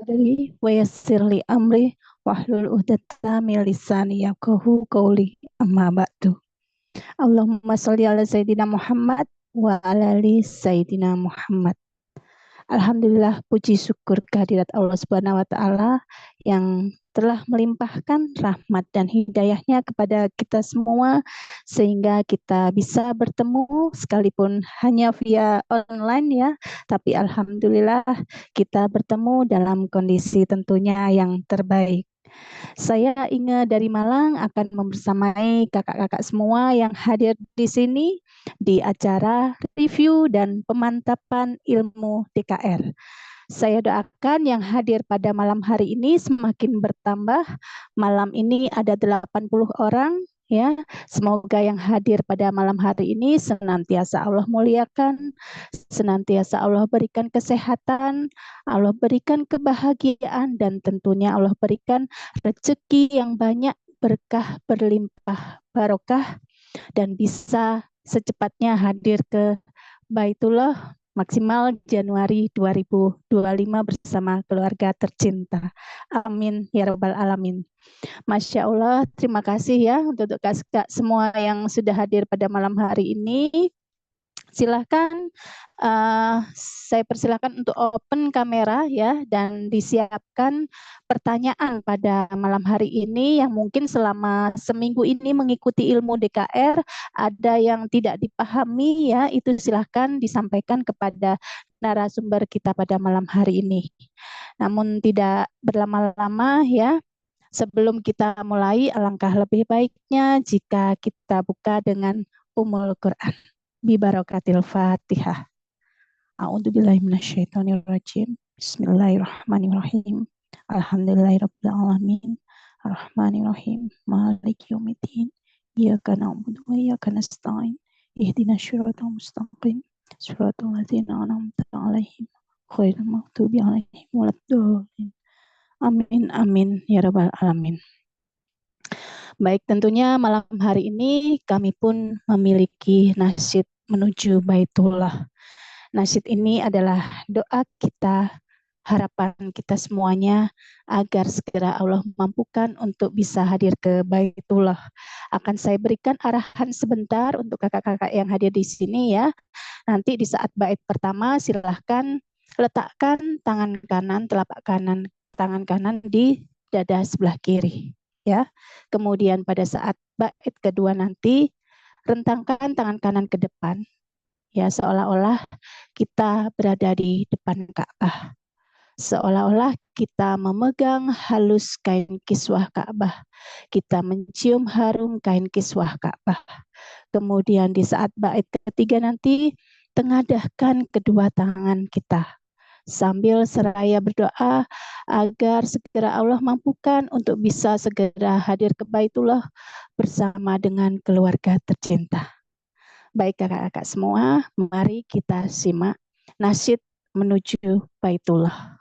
sadri wa yassir li amri wahlul 'uqdatam min lisani yafqahu qawli. Amma ba'du. Allahumma sholli ala sayyidina Muhammad wa ala ali sayyidina Muhammad. Alhamdulillah, puji syukur kehadirat Allah Subhanahu wa taala yang telah melimpahkan rahmat dan hidayahnya kepada kita semua sehingga kita bisa bertemu sekalipun hanya via online ya, tapi alhamdulillah kita bertemu dalam kondisi tentunya yang terbaik. Saya Inge dari Malang akan membersamai kakak-kakak semua yang hadir di sini di acara review dan pemantapan ilmu DKR. Saya doakan yang hadir pada malam hari ini semakin bertambah. Malam ini ada 80 orang ya. Semoga yang hadir pada malam hari ini senantiasa Allah muliakan, senantiasa Allah berikan kesehatan, Allah berikan kebahagiaan, dan tentunya Allah berikan rezeki yang banyak, berkah, berlimpah, barokah, dan bisa secepatnya hadir ke Baitullah maksimal Januari 2025 bersama keluarga tercinta. Amin ya rabbal alamin. Masya Allah, terima kasih ya untuk kakak semua yang sudah hadir pada malam hari ini. Silahkan saya persilahkan untuk open kamera ya, dan disiapkan pertanyaan pada malam hari ini yang mungkin selama seminggu ini mengikuti ilmu DKR ada yang tidak dipahami ya, itu silahkan disampaikan kepada narasumber kita pada malam hari ini. Namun tidak berlama-lama ya, sebelum kita mulai alangkah lebih baiknya jika kita buka dengan Ummul Quran. Bibarakatil Fatihah. A'udzubillahi minasyaitonirrajim. Bismillahirrahmanirrahim. Alhamdulillahirabbil alamin. Arrahmanirrahim. Maliki yaumiddin. Iyyaka na'budu wa iyyaka nasta'in. Ihdinas siratal mustaqim. Siratal ladzina an'amta 'alaihim ghairil maghdubi 'alaihim waladdallin. Amin amin ya rabbal alamin. Baik, tentunya malam hari ini kami pun memiliki nasyid menuju Baitullah. Nasyid ini adalah doa kita, harapan kita semuanya agar segera Allah mampukan untuk bisa hadir ke Baitullah. Akan saya berikan arahan sebentar untuk kakak-kakak yang hadir di sini ya. Nanti di saat bait pertama silahkan letakkan tangan kanan, telapak kanan, tangan kanan di dada sebelah kiri. Ya, kemudian pada saat bait kedua nanti rentangkan tangan kanan ke depan, ya seolah-olah kita berada di depan Ka'bah, seolah-olah kita memegang halus kain kiswah Ka'bah, kita mencium harum kain kiswah Ka'bah. Kemudian di saat bait ketiga nanti tengadahkan kedua tangan kita sambil seraya berdoa agar segera Allah mampukan untuk bisa segera hadir ke Baitullah bersama dengan keluarga tercinta. Baik kakak-kakak semua, mari kita simak nasyid menuju Baitullah.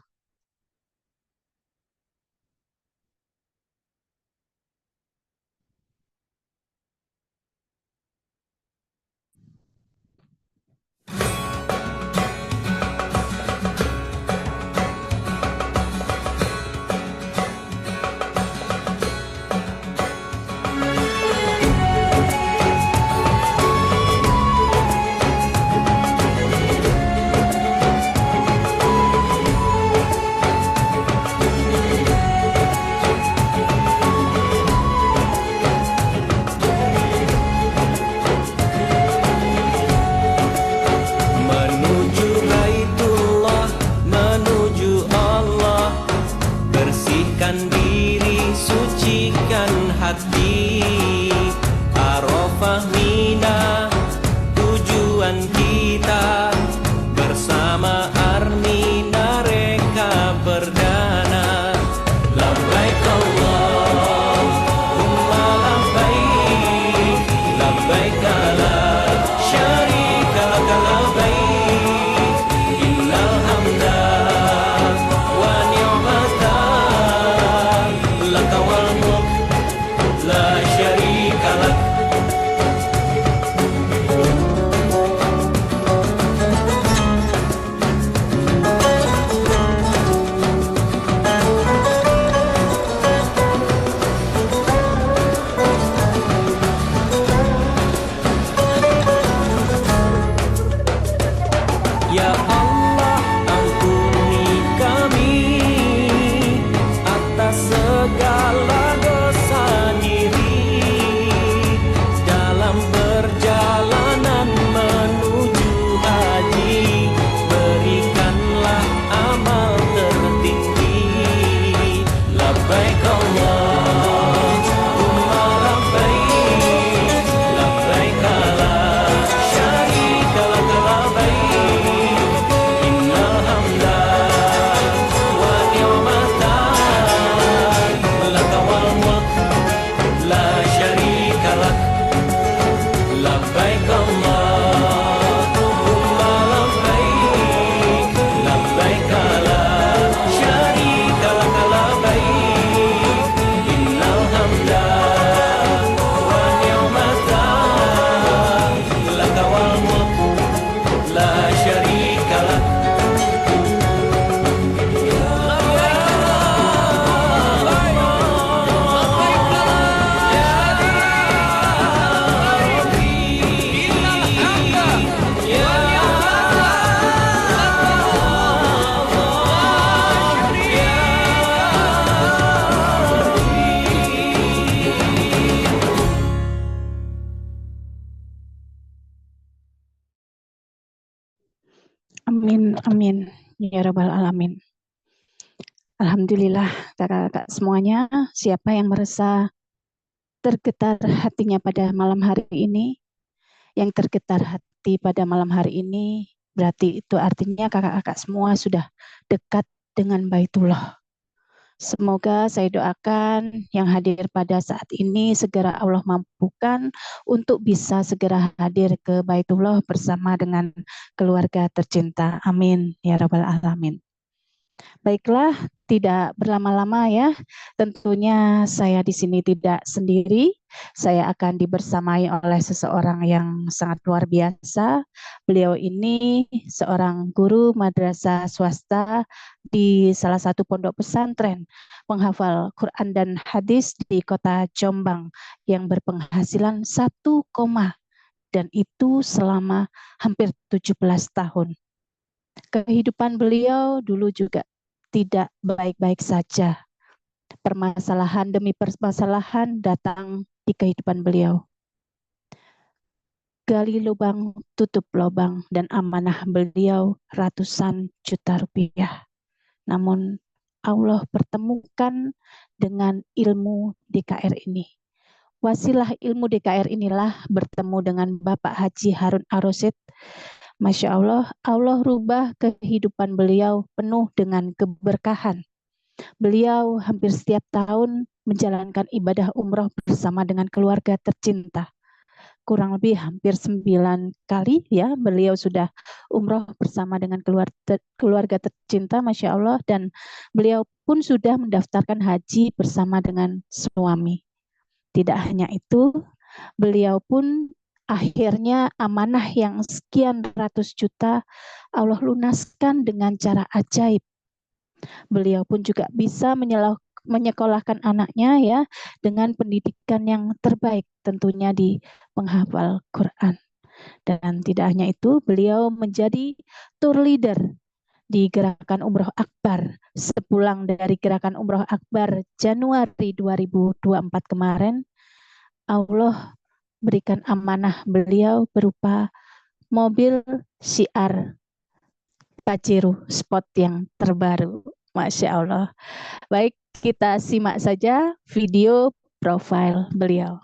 ya Rabbal Alamin. Alhamdulillah kakak-kakak semuanya, siapa yang merasa tergetar hatinya pada malam hari ini, yang tergetar hati pada malam hari ini, berarti itu artinya kakak-kakak semua sudah dekat dengan Baitullah. Semoga saya doakan yang hadir pada saat ini segera Allah mampukan untuk bisa segera hadir ke Baitullah bersama dengan keluarga tercinta. Amin ya Rabbal Alamin. Baiklah, tidak berlama-lama ya. Tentunya saya di sini tidak sendiri. Saya akan dibersamai oleh seseorang yang sangat luar biasa. Beliau ini seorang guru madrasah swasta di salah satu pondok pesantren, penghafal Quran dan hadis di kota Jombang yang berpenghasilan 1, dan itu selama hampir 17 tahun. Kehidupan beliau dulu juga tidak baik-baik saja. Permasalahan demi permasalahan datang di kehidupan beliau. Gali lubang, tutup lubang, dan amanah beliau ratusan juta rupiah. Namun Allah pertemukan dengan ilmu DKR ini. Wasilah ilmu DKR inilah bertemu dengan Bapak Haji Harun Ar-Rasyid. Masya Allah, Allah rubah kehidupan beliau penuh dengan keberkahan. Beliau hampir setiap tahun menjalankan ibadah umroh bersama dengan keluarga tercinta. Kurang lebih hampir 9 kali ya beliau sudah umroh bersama dengan keluarga tercinta, Masya Allah. Dan beliau pun sudah mendaftarkan haji bersama dengan suami. Tidak hanya itu, beliau pun akhirnya amanah yang sekian ratus juta Allah lunaskan dengan cara ajaib. Beliau pun juga bisa menyekolahkan anaknya ya dengan pendidikan yang terbaik tentunya di penghafal Quran. Dan tidak hanya itu, beliau menjadi tour leader di Gerakan Umroh Akbar. Sepulang dari Gerakan Umroh Akbar Januari 2024 kemarin, Allah berikan amanah beliau berupa mobil syiar Pajero Sport yang terbaru. Masya Allah. Baik, kita simak saja video profil beliau.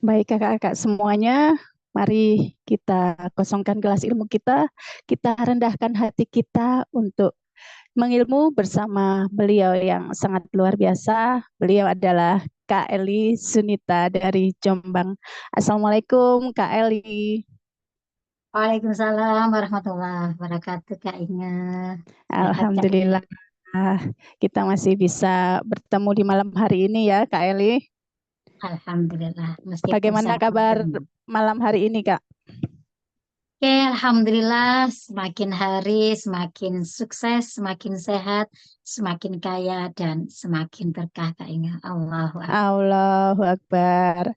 Baik kakak-kakak semuanya, mari kita kosongkan gelas ilmu kita rendahkan hati kita untuk mengilmu bersama beliau yang sangat luar biasa. Beliau adalah Kak Eli Sunita dari Jombang. Assalamualaikum Kak Eli. Waalaikumsalam warahmatullahi wabarakatuh, Kak Inge. Sehat, Kak Inge. Alhamdulillah kita masih bisa bertemu di malam hari ini ya Kak Eli. Alhamdulillah, meskipun Bagaimana sehat. kabar malam hari ini Kak? Oke, Alhamdulillah, semakin hari semakin sukses, semakin sehat, semakin kaya, dan semakin berkah, Kak Inge. Allahu Akbar. Allahu Akbar.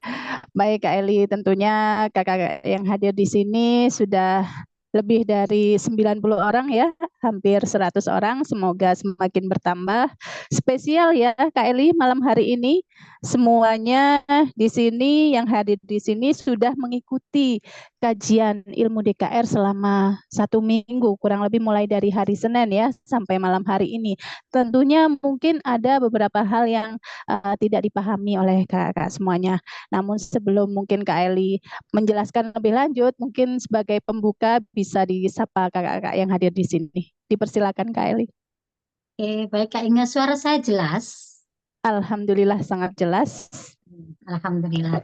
Baik Kak Eli, tentunya kakak yang hadir di sini sudah lebih dari 90 orang ya, hampir 100 orang. Semoga semakin bertambah. Spesial ya Kak Eli malam hari ini. Semuanya di sini yang hadir di sini sudah mengikuti kajian ilmu DKR selama 1 minggu, kurang lebih mulai dari hari Senin ya sampai malam hari ini. Tentunya mungkin ada beberapa hal yang tidak dipahami oleh kakak semuanya. Namun sebelum mungkin Kak Eli menjelaskan lebih lanjut, mungkin sebagai pembuka bisa disapa kakak-kakak yang hadir di sini. Dipersilakan Kak Eli. Oke, baik, Kak Inge, suara saya jelas. Alhamdulillah sangat jelas. Alhamdulillah.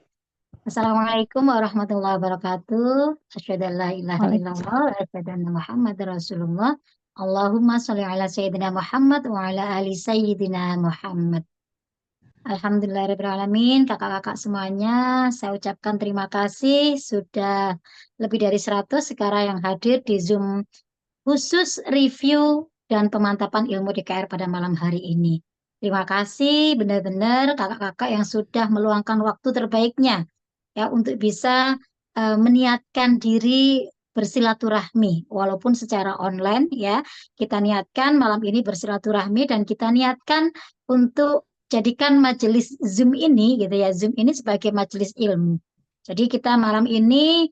Assalamualaikum warahmatullahi wabarakatuh. Asyhadu an la ilaha illallah Waalaikumsalam. wa asyhadu anna Muhammadar Rasulullah. Allahumma sholli ala sayyidina Muhammad wa ala ali sayyidina Muhammad. Alhamdulillahirrahmanirrahim. Kakak-kakak semuanya, saya ucapkan terima kasih sudah lebih dari 100 sekarang yang hadir di Zoom khusus review dan pemantapan ilmu DKR pada malam hari ini. Terima kasih benar-benar kakak-kakak yang sudah meluangkan waktu terbaiknya ya untuk bisa meniatkan diri bersilaturahmi walaupun secara online ya. Kita niatkan malam ini bersilaturahmi dan kita niatkan untuk jadikan majelis Zoom ini gitu ya, Zoom ini sebagai majelis ilmu. Jadi kita malam ini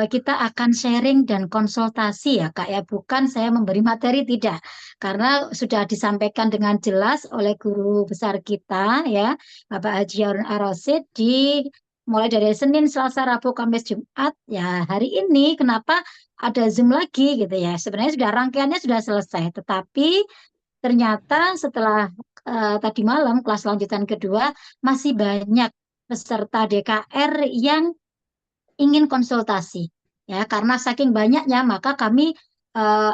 kita akan sharing dan konsultasi ya Kak ya, bukan saya memberi materi, tidak. Karena sudah disampaikan dengan jelas oleh guru besar kita ya, Bapak Haji Harun Ar-Rasyid di mulai dari Senin, Selasa, Rabu, Kamis, Jumat. Ya, hari ini kenapa ada Zoom lagi gitu ya. Sebenarnya sudah rangkaiannya sudah selesai, tetapi ternyata setelah tadi malam kelas lanjutan kedua masih banyak peserta DKR yang ingin konsultasi. Ya, karena saking banyaknya maka kami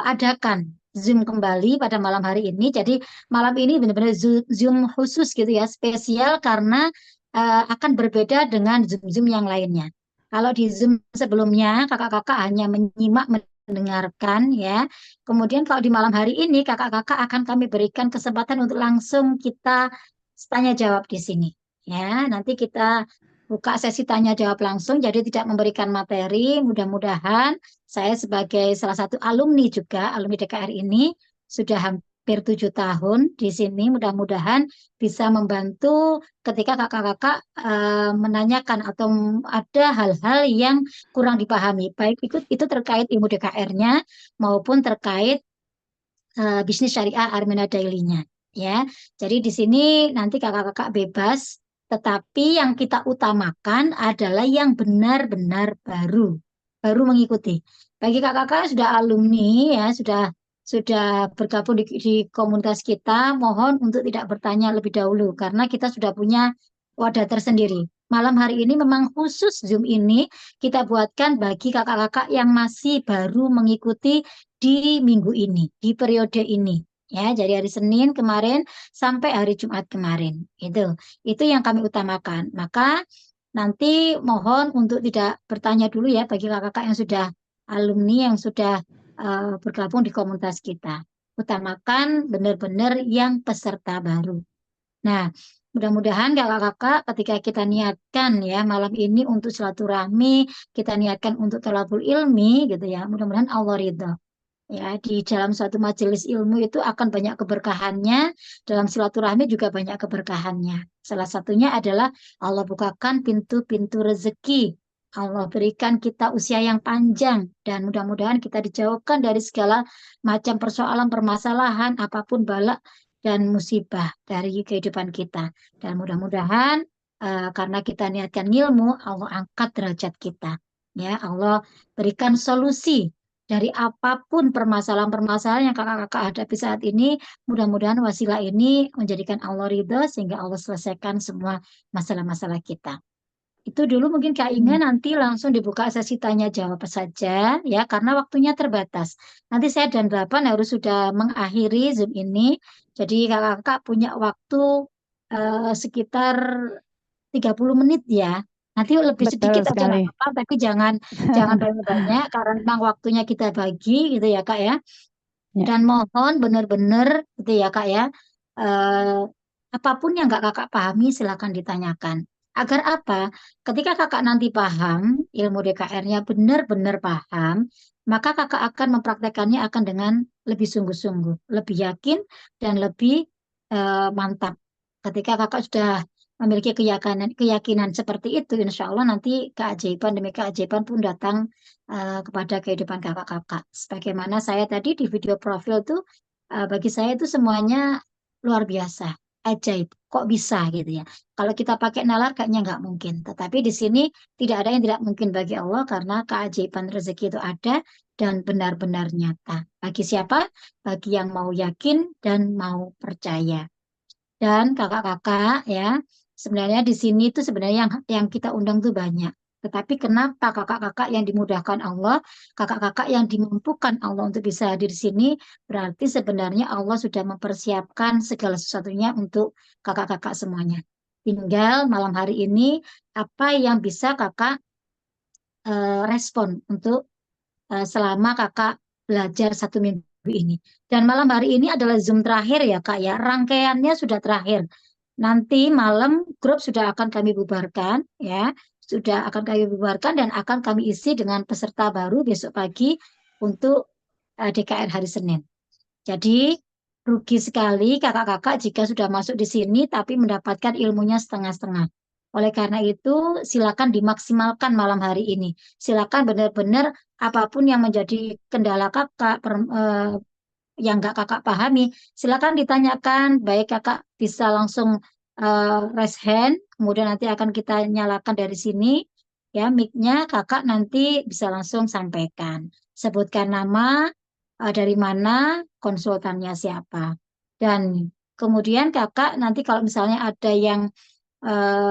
adakan Zoom kembali pada malam hari ini. Jadi malam ini benar-benar Zoom khusus gitu ya, spesial karena akan berbeda dengan Zoom-Zoom yang lainnya. Kalau di Zoom sebelumnya kakak-kakak hanya menyimak mendengarkan ya. Kemudian kalau di malam hari ini kakak-kakak akan kami berikan kesempatan untuk langsung kita tanya jawab di sini. Ya, nanti kita buka sesi tanya jawab langsung, jadi tidak memberikan materi. Mudah-mudahan saya sebagai salah satu alumni juga, alumni DKR ini sudah hampir 7 tahun di sini. Mudah-mudahan bisa membantu ketika kakak-kakak menanyakan atau ada hal-hal yang kurang dipahami, baik itu terkait ilmu DKR-nya maupun terkait bisnis syariah Armina Daily-nya. Ya, jadi di sini nanti kakak-kakak bebas, tetapi yang kita utamakan adalah yang benar-benar baru mengikuti. Bagi kakak-kakak yang sudah alumni ya, sudah bergabung di komunitas kita, mohon untuk tidak bertanya lebih dahulu karena kita sudah punya wadah tersendiri. Malam hari ini memang khusus Zoom ini kita buatkan bagi kakak-kakak yang masih baru mengikuti di minggu ini, di periode ini. Ya, jadi hari Senin kemarin sampai hari Jumat kemarin. Itu yang kami utamakan. Maka nanti mohon untuk tidak bertanya dulu ya bagi kakak-kakak yang sudah alumni, yang sudah bergabung di komunitas kita. Utamakan benar-benar yang peserta baru. Nah, mudah-mudahan kakak-kakak ketika kita niatkan ya malam ini untuk silaturahmi, kita niatkan untuk thalabul ilmi gitu ya. Mudah-mudahan Allah ridho. Ya, di dalam suatu majelis ilmu itu akan banyak keberkahannya, dalam silaturahmi juga banyak keberkahannya. Salah satunya adalah Allah bukakan pintu-pintu rezeki. Allah berikan kita usia yang panjang dan mudah-mudahan kita dijauhkan dari segala macam persoalan, permasalahan, apapun bala dan musibah dari kehidupan kita. Dan mudah-mudahan karena kita niatkan ilmu, Allah angkat derajat kita. Ya, Allah berikan solusi dari apapun permasalahan-permasalahan yang kakak-kakak hadapi saat ini. Mudah-mudahan wasilah ini menjadikan Allah ridho sehingga Allah selesaikan semua masalah-masalah kita. Itu dulu mungkin Kak Inge, Hmm, nanti langsung dibuka sesi tanya jawab saja ya karena waktunya terbatas. Nanti saya dan 8 harus sudah mengakhiri Zoom ini. Jadi kakak-kakak punya waktu sekitar 30 menit ya. Nanti lebih betul sedikit aja nggak sekali. apa-apa, tapi jangan jangan banyak-banyak karena memang waktunya kita bagi gitu ya Kak ya. Ya, Dan mohon benar-benar gitu ya Kak ya, eh, apapun yang nggak Kakak pahami silakan ditanyakan. Agar apa? Ketika Kakak nanti paham, ilmu DKR-nya benar-benar paham, maka Kakak akan mempraktekannya akan dengan lebih sungguh-sungguh, lebih yakin dan lebih mantap. Ketika Kakak sudah memiliki keyakinan seperti itu, insya Allah nanti keajaiban demi keajaiban pun datang kepada kehidupan kakak-kakak. Sebagaimana saya tadi di video profil tuh, bagi saya itu semuanya luar biasa, ajaib. Kok bisa gitu ya? Kalau kita pakai nalar kayaknya nggak mungkin. Tetapi di sini tidak ada yang tidak mungkin bagi Allah karena keajaiban rezeki itu ada dan benar-benar nyata. Bagi siapa? Bagi yang mau yakin dan mau percaya. Dan kakak-kakak ya, sebenarnya di sini tuh sebenarnya yang kita undang tuh banyak. Tetapi kenapa kakak-kakak yang dimudahkan Allah, kakak-kakak yang dimampukan Allah untuk bisa hadir di sini, berarti sebenarnya Allah sudah mempersiapkan segala sesuatunya untuk kakak-kakak semuanya. Tinggal malam hari ini apa yang bisa kakak respon untuk selama kakak belajar 1 minggu ini. Dan malam hari ini adalah Zoom terakhir ya Kak ya. Rangkaiannya sudah terakhir. Nanti malam grup sudah akan kami bubarkan ya. Sudah akan kami bubarkan dan akan kami isi dengan peserta baru besok pagi untuk DKR hari Senin. Jadi rugi sekali kakak-kakak jika sudah masuk di sini tapi mendapatkan ilmunya setengah-setengah. Oleh karena itu, silakan dimaksimalkan malam hari ini. Silakan benar-benar apapun yang menjadi kendala kakak, yang nggak kakak pahami, silakan ditanyakan. Baik kakak bisa langsung raise hand, kemudian nanti akan kita nyalakan dari sini. Ya, mic-nya kakak nanti bisa langsung sampaikan. Sebutkan nama, dari mana, konsultannya siapa. Dan kemudian kakak nanti kalau misalnya ada yang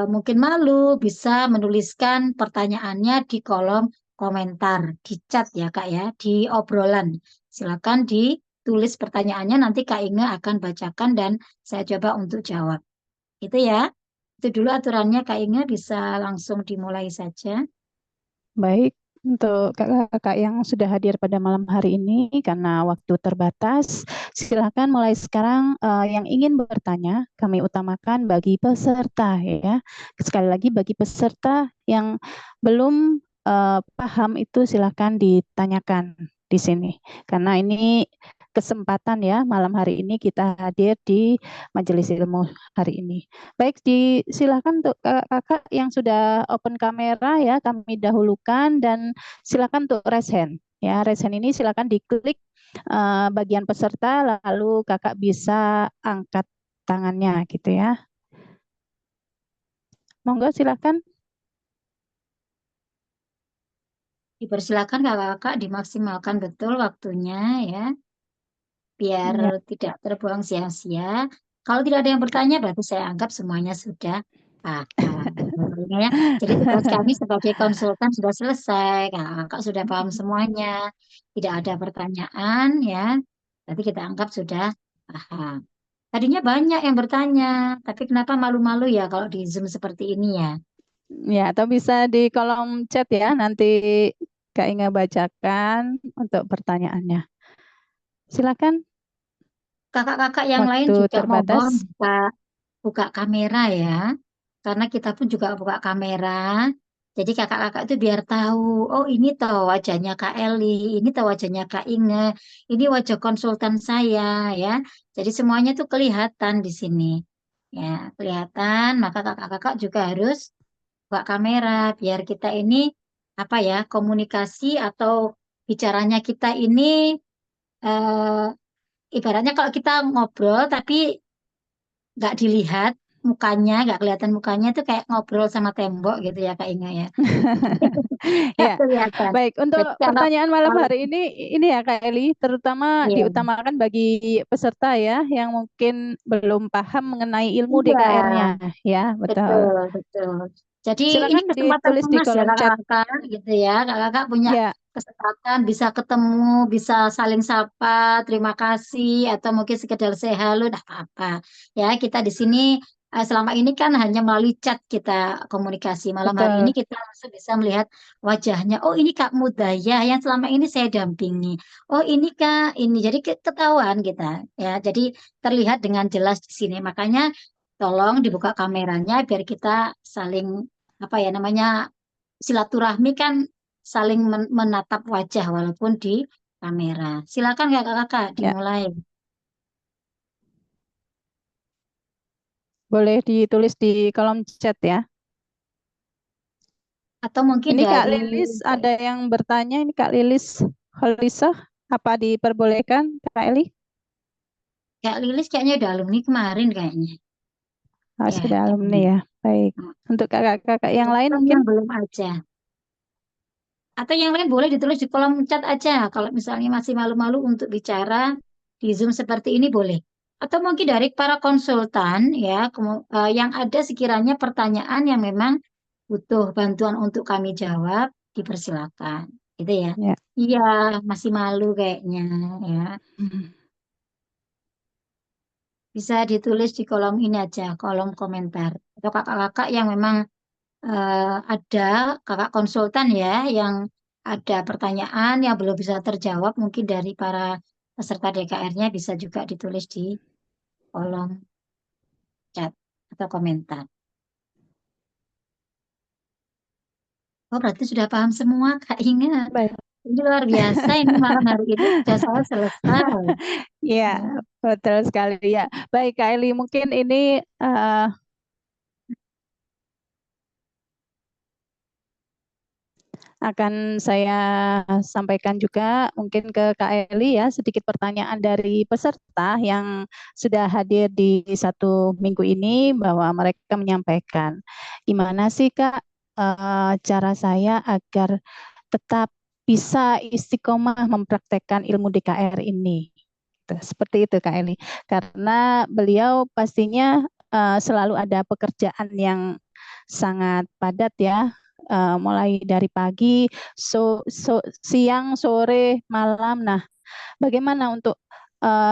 mungkin malu, bisa menuliskan pertanyaannya di kolom komentar, di chat ya Kak ya, di obrolan. Silakan ditulis pertanyaannya, nanti Kak Inge akan bacakan dan saya coba untuk jawab. Itu ya, itu dulu aturannya Kak Inge, bisa langsung dimulai saja. baik. Untuk kakak-kakak yang sudah hadir pada malam hari ini, karena waktu terbatas, silakan mulai sekarang yang ingin bertanya, kami utamakan bagi peserta ya. Sekali lagi bagi peserta yang belum paham itu silakan ditanyakan di sini. Karena ini kesempatan ya malam hari ini kita hadir di majelis ilmu hari ini. Baik, silakan untuk kakak-kakak yang sudah open kamera ya, kami dahulukan dan silakan untuk raise hand. Ya, raise hand ini silakan diklik bagian peserta lalu kakak bisa angkat tangannya gitu ya. Monggo silakan. Dipersilakan kakak-kakak dimaksimalkan betul waktunya ya, biar Ya, tidak terbuang sia-sia. Kalau tidak ada yang bertanya, berarti saya anggap semuanya sudah paham. Ya. Jadi tugas kami sebagai konsultan sudah selesai, kakak sudah paham semuanya, tidak ada pertanyaan ya, berarti kita anggap sudah paham. Tadinya banyak yang bertanya, tapi kenapa malu-malu ya kalau di Zoom seperti ini ya? ya, atau bisa di kolom chat ya, nanti Kak Inga bacakan untuk pertanyaannya. Silakan, Kakak-kakak yang lain waktu juga mohon terbatas. buka buka kamera ya, karena kita pun juga buka kamera. Jadi kakak-kakak itu biar tahu, oh ini tahu wajahnya Kak Eli, ini tahu wajahnya Kak Inge, ini wajah konsultan saya ya. Jadi semuanya tuh kelihatan di sini. Ya, kelihatan, maka kakak-kakak juga harus buka kamera biar kita ini apa ya, komunikasi atau bicaranya kita ini ibaratnya kalau kita ngobrol tapi nggak dilihat, mukanya, nggak kelihatan mukanya itu kayak ngobrol sama tembok gitu ya Kak Inga ya. Nggak Ya, kelihatan. baik. Untuk Jadi kalau pertanyaan malam kalau hari ini ya Kak Eli, terutama iya, diutamakan bagi peserta ya yang mungkin belum paham mengenai ilmu iya, DKR-nya ya, betul. betul, betul. Jadi ini Silakan kesempatan ditulis di emas ya kolom chat. kakak-kakak gitu ya. Kakak-kakak punya Ya, kesempatan bisa ketemu, bisa saling sapa, terima kasih, atau mungkin sekedar say halo, dah apa-apa. Ya, kita di sini selama ini kan hanya melalui chat kita komunikasi. Malam hari ini betul. kita langsung bisa melihat wajahnya. Oh, ini Kak Mudaya yang selama ini saya dampingi. Oh, ini Kak, ini. Jadi ketahuan kita. Ya, jadi terlihat dengan jelas di sini. Makanya tolong dibuka kameranya biar kita saling apa ya namanya silaturahmi kan saling menatap wajah walaupun di kamera. Silakan kakak-kakak Ya, dimulai. boleh ditulis di kolom chat ya. Atau mungkin Ini Kak dari Lilis ada yang bertanya, ini Kak Lilis Holisah, apa diperbolehkan Kak Eli? Kak Lilis kayaknya udah alumni kemarin kayaknya. Oh, Ya, sudah alumni kayaknya. ya. Baik. Nah, Untuk kakak-kakak yang lain atau mungkin yang belum aja. Atau yang lain boleh ditulis di kolom chat aja. Kalau misalnya masih malu-malu untuk bicara di Zoom seperti ini boleh. Atau mungkin dari para konsultan ya, yang ada sekiranya pertanyaan yang memang butuh bantuan untuk kami jawab, dipersilakan. Gitu ya. ya. Iya, masih malu kayaknya ya. Hmm. Bisa ditulis di kolom ini aja, kolom komentar. Atau kakak-kakak yang memang ada kakak konsultan ya yang ada pertanyaan yang belum bisa terjawab mungkin dari para peserta DKR-nya bisa juga ditulis di kolom chat atau komentar. Oh, berarti sudah paham semua, Kak Inga. Baik. Ini luar biasa, ini malam hari ini sudah saya selesai. Iya, Ya, betul sekali ya. Baik Kak Eli, mungkin ini akan saya sampaikan juga mungkin ke Kak Eli ya, sedikit pertanyaan dari peserta yang sudah hadir di 1 minggu ini bahwa mereka menyampaikan, gimana sih Kak cara saya agar tetap bisa istiqomah mempraktekkan ilmu DKR ini. Seperti itu Kak Eli. Karena beliau pastinya selalu ada pekerjaan yang sangat padat ya, mulai dari pagi, siang, sore, malam. Nah, bagaimana untuk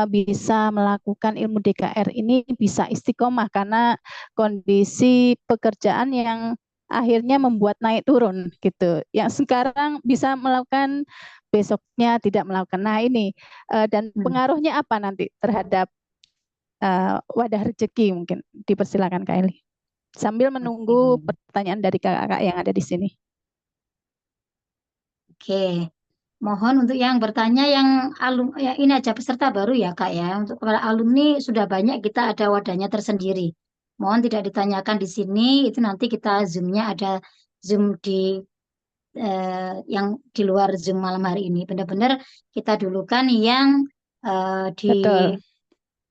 bisa melakukan ilmu DKR ini bisa istiqomah karena kondisi pekerjaan yang akhirnya membuat naik turun gitu. Yang sekarang bisa melakukan, besoknya tidak melakukan. Nah, ini dan hmm, pengaruhnya apa nanti terhadap wadah rezeki, mungkin dipersilakan Kak Eli. Sambil menunggu oke. pertanyaan dari kakak-kakak yang ada di sini. Oke. Mohon untuk yang bertanya yang ya ini aja peserta baru ya Kak ya. Untuk para alumni sudah banyak kita ada wadahnya tersendiri. Mohon tidak ditanyakan di sini, itu nanti kita Zoom-nya ada Zoom di yang di luar Zoom malam hari ini. Benar-benar kita dulukan yang Betul,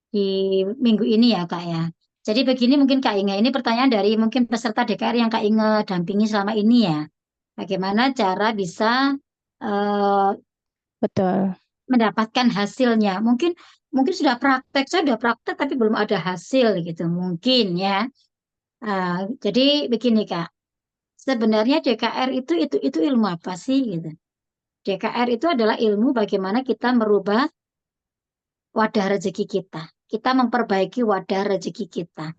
di minggu ini ya Kak ya. Jadi begini mungkin Kak Inge, ini pertanyaan dari mungkin peserta DKR yang Kak Inge dampingi selama ini ya. Bagaimana cara bisa eh, betul. mendapatkan hasilnya. Mungkin mungkin sudah praktek, saya sudah praktek tapi belum ada hasil gitu. Mungkin ya. Jadi begini Kak, sebenarnya DKR itu ilmu apa sih gitu. DKR itu adalah ilmu bagaimana kita merubah wadah rezeki kita. Kita memperbaiki wadah rezeki kita.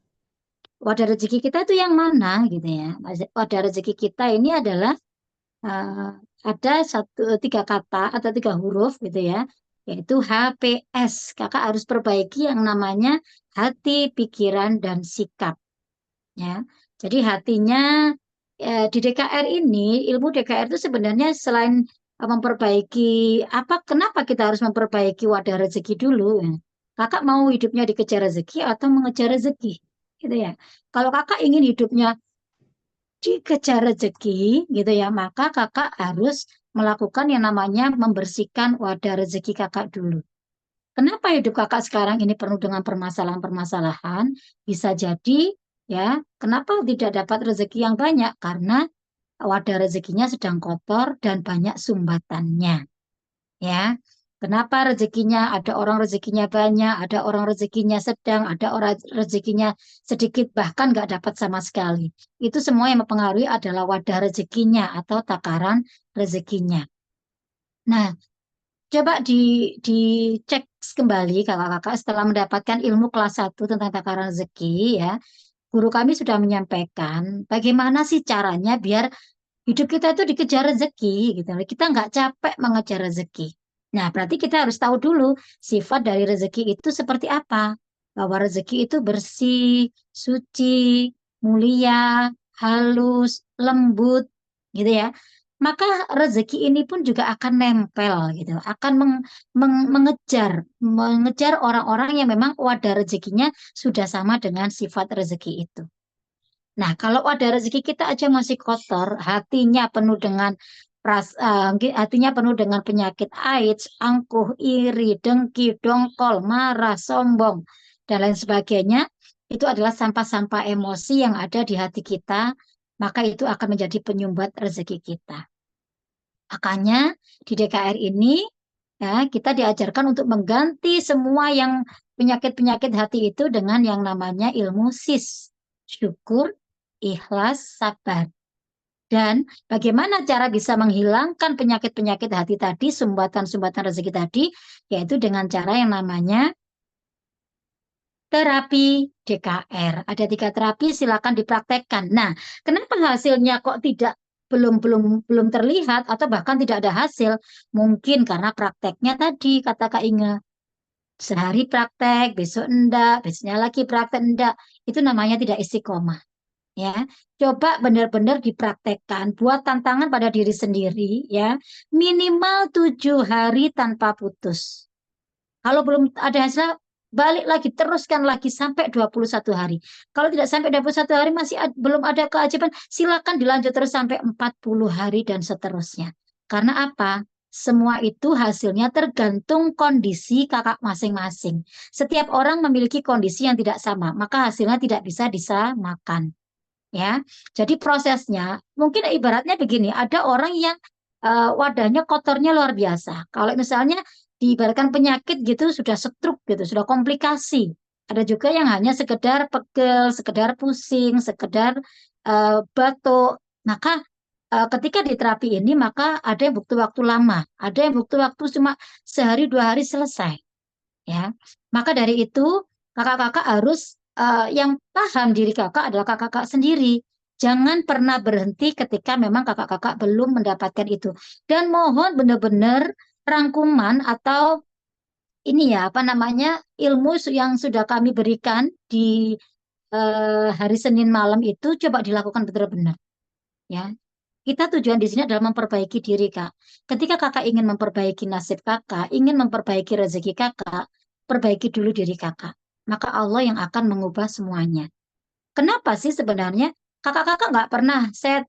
Wadah rezeki kita itu yang mana gitu ya. Wadah rezeki kita ini adalah eh, ada tiga kata atau tiga huruf gitu ya, yaitu HPS. Kakak harus perbaiki yang namanya hati, pikiran, dan sikap. Ya, jadi hatinya di DKR ini, ilmu DKR itu sebenarnya selain memperbaiki kenapa kita harus memperbaiki wadah rezeki dulu? Ya. Kakak mau hidupnya dikejar rezeki atau mengejar rezeki, gitu ya. Kalau kakak ingin hidupnya dikejar rezeki gitu ya, maka kakak harus melakukan yang namanya membersihkan wadah rezeki kakak dulu. Kenapa hidup kakak sekarang ini penuh dengan permasalahan-permasalahan? Bisa jadi Ya, kenapa tidak dapat rezeki yang banyak? Karena wadah rezekinya sedang kotor dan banyak sumbatannya. Ya, kenapa rezekinya ada orang rezekinya banyak, ada orang rezekinya sedang, ada orang rezekinya sedikit, bahkan nggak dapat sama sekali. Itu semua yang mempengaruhi adalah wadah rezekinya atau takaran rezekinya. Nah, coba dicek kembali kakak-kakak setelah mendapatkan ilmu kelas 1 tentang takaran rezeki ya. Guru kami sudah menyampaikan bagaimana sih caranya biar hidup kita itu dikejar rezeki gitu. Kita nggak capek mengejar rezeki. Nah, berarti kita harus tahu dulu sifat dari rezeki itu seperti apa. Bahwa rezeki itu bersih, suci, mulia, halus, lembut, gitu ya. Maka rezeki ini pun juga akan nempel gitu, akan mengejar orang-orang yang memang wadah rezekinya sudah sama dengan sifat rezeki itu. Nah, kalau ada rezeki kita aja masih kotor, hatinya penuh dengan hatinya penuh dengan penyakit AIDS, angkuh, iri, dengki, dongkol, marah, sombong, dan lain sebagainya, itu adalah sampah-sampah emosi yang ada di hati kita, maka itu akan menjadi penyumbat rezeki kita. Makanya di DKR ini ya, kita diajarkan untuk mengganti semua yang penyakit-penyakit hati itu dengan yang namanya ilmu SIS. Syukur, ikhlas, sabar. Dan bagaimana cara bisa menghilangkan penyakit-penyakit hati tadi, sumbatan-sumbatan rezeki tadi, yaitu dengan cara yang namanya terapi DKR. Ada 3 terapi, silakan dipraktekkan. Nah, kenapa hasilnya kok tidak belum terlihat atau bahkan tidak ada hasil? Mungkin karena prakteknya tadi, kata Kak Inge. Sehari praktek, besok enggak, besoknya lagi praktek enggak. Itu namanya tidak istiqomah. Ya, coba benar-benar dipraktekkan, buat tantangan pada diri sendiri ya, minimal 7 hari tanpa putus. Kalau belum ada hasil, balik lagi, teruskan lagi sampai 21 hari. Kalau tidak sampai 21 hari masih belum ada keajaiban, silakan dilanjut terus sampai 40 hari dan seterusnya. Karena apa? Semua itu hasilnya tergantung kondisi kakak masing-masing. Setiap orang memiliki kondisi yang tidak sama, maka hasilnya tidak bisa disamakan. Ya, jadi prosesnya mungkin ibaratnya begini, ada orang yang wadahnya kotornya luar biasa. Kalau misalnya diibaratkan penyakit gitu sudah stroke gitu, sudah komplikasi. Ada juga yang hanya sekedar pegel, sekedar pusing, sekedar batuk. Maka ketika di terapi ini maka ada yang butuh waktu lama, ada yang butuh waktu cuma sehari 2 hari selesai. Ya, maka dari itu kakak-kakak harus yang paham diri kakak adalah kakak-kakak sendiri. Jangan pernah berhenti ketika memang kakak-kakak belum mendapatkan itu. Dan mohon benar-benar rangkuman atau ini ya apa namanya ilmu yang sudah kami berikan di hari Senin malam itu coba dilakukan benar-benar ya. Kita tujuan di sini adalah memperbaiki diri, Kak. Ketika kakak ingin memperbaiki nasib kakak, ingin memperbaiki rezeki kakak, perbaiki dulu diri kakak. Maka Allah yang akan mengubah semuanya. Kenapa sih sebenarnya kakak-kakak nggak pernah, saya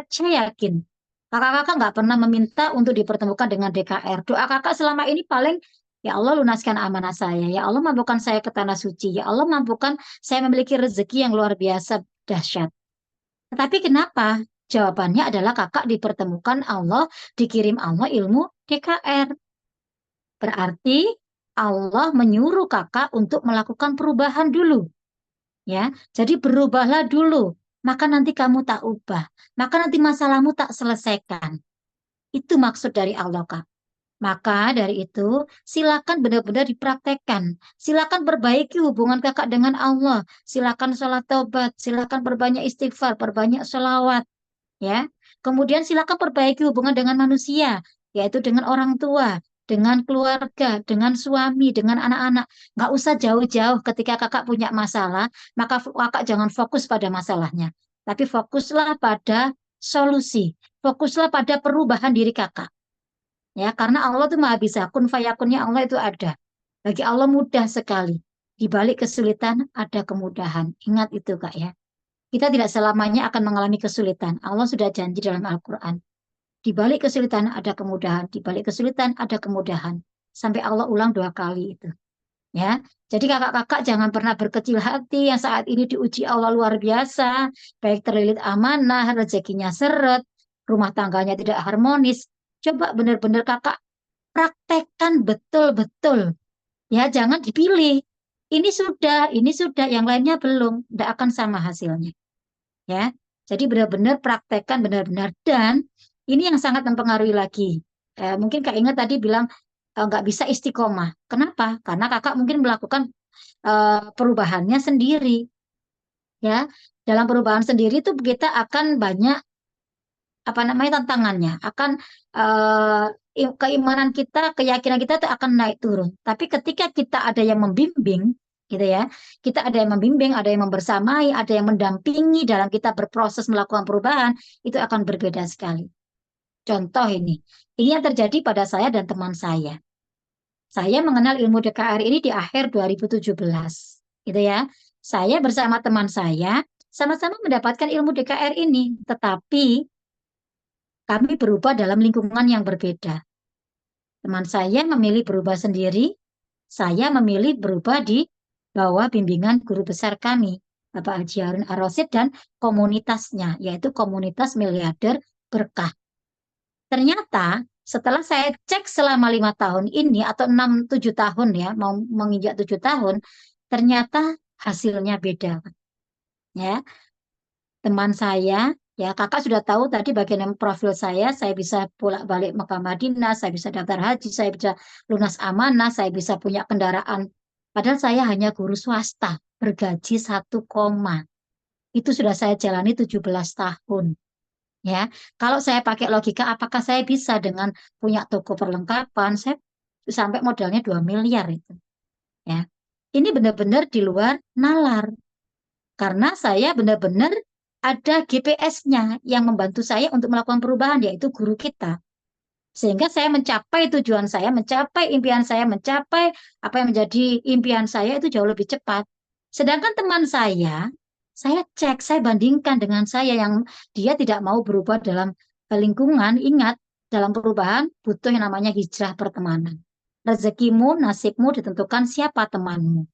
yakin, kakak-kakak nggak pernah meminta untuk dipertemukan dengan DKR. Doa kakak selama ini paling, ya Allah lunaskan amanah saya, ya Allah mampukan saya ke tanah suci, ya Allah mampukan saya memiliki rezeki yang luar biasa dahsyat. Tetapi kenapa? Jawabannya adalah kakak dipertemukan Allah, dikirim Allah ilmu DKR. Berarti Allah menyuruh kakak untuk melakukan perubahan dulu. Ya, jadi berubahlah dulu. Maka nanti kamu tak ubah. Maka nanti masalahmu tak selesaikan. Itu maksud dari Allah, Kak. Maka dari itu, silakan benar-benar dipraktekkan. Silakan perbaiki hubungan kakak dengan Allah. Silakan sholat taubat. Silakan perbanyak istighfar, perbanyak sholawat. Ya, kemudian silakan perbaiki hubungan dengan manusia, yaitu dengan orang tua, dengan keluarga, dengan suami, dengan anak-anak. Nggak usah jauh-jauh ketika kakak punya masalah, maka kakak jangan fokus pada masalahnya. Tapi fokuslah pada solusi. Fokuslah pada perubahan diri kakak. Ya, karena Allah itu maha bisa. Kun fayakunnya Allah itu ada. Bagi Allah mudah sekali. Di balik kesulitan ada kemudahan. Ingat itu, Kak ya. Kita tidak selamanya akan mengalami kesulitan. Allah sudah janji dalam Al-Quran. Di balik kesulitan ada kemudahan. Di balik kesulitan ada kemudahan. Sampai Allah ulang 2 kali itu. Ya, jadi kakak-kakak jangan pernah berkecil hati yang saat ini diuji Allah luar biasa, baik terlilit amanah, rezekinya seret, rumah tangganya tidak harmonis. Coba benar-benar kakak praktekkan betul-betul. Ya, jangan dipilih. Ini sudah, yang lainnya belum, tidak akan sama hasilnya. Ya, jadi benar-benar praktekkan benar-benar dan ini yang sangat mempengaruhi lagi. Mungkin Kak Ingat tadi bilang nggak bisa istiqomah. Kenapa? Karena kakak mungkin melakukan perubahannya sendiri, ya. Dalam perubahan sendiri itu kita akan banyak apa namanya tantangannya, akan keimanan kita, keyakinan kita itu akan naik turun. Tapi ketika kita ada yang membimbing, gitu ya, kita ada yang membimbing, ada yang membersamai, ada yang mendampingi dalam kita berproses melakukan perubahan, itu akan berbeda sekali. Contoh ini yang terjadi pada saya dan teman saya. Saya mengenal ilmu DKR ini di akhir 2017, gitu ya. Saya bersama teman saya sama-sama mendapatkan ilmu DKR ini, tetapi kami berubah dalam lingkungan yang berbeda. Teman saya memilih berubah sendiri, saya memilih berubah di bawah bimbingan guru besar kami, Bapak Haji Harun Ar-Rasyid dan komunitasnya, yaitu komunitas miliarder berkah. Ternyata setelah saya cek selama 5 tahun ini atau 6-7 tahun ya, mau menginjak 7 tahun, ternyata hasilnya beda. Ya, teman saya, ya kakak sudah tahu tadi bagian profil saya bisa bolak-balik Mekah Madinah, saya bisa daftar haji, saya bisa lunas amanah, saya bisa punya kendaraan. Padahal saya hanya guru swasta, bergaji 1 koma. Itu sudah saya jalani 17 tahun. Ya, kalau saya pakai logika, apakah saya bisa dengan punya toko perlengkapan? Saya sampai modalnya 2 miliar itu. Ya, ini benar-benar di luar nalar. Karena saya benar-benar ada GPS-nya yang membantu saya untuk melakukan perubahan, yaitu guru kita. Sehingga saya mencapai tujuan saya, mencapai impian saya, mencapai apa yang menjadi impian saya itu jauh lebih cepat. Sedangkan teman saya cek, saya bandingkan dengan saya yang dia tidak mau berubah dalam lingkungan. Ingat, dalam perubahan butuh yang namanya hijrah pertemanan. Rezekimu, nasibmu ditentukan siapa temanmu.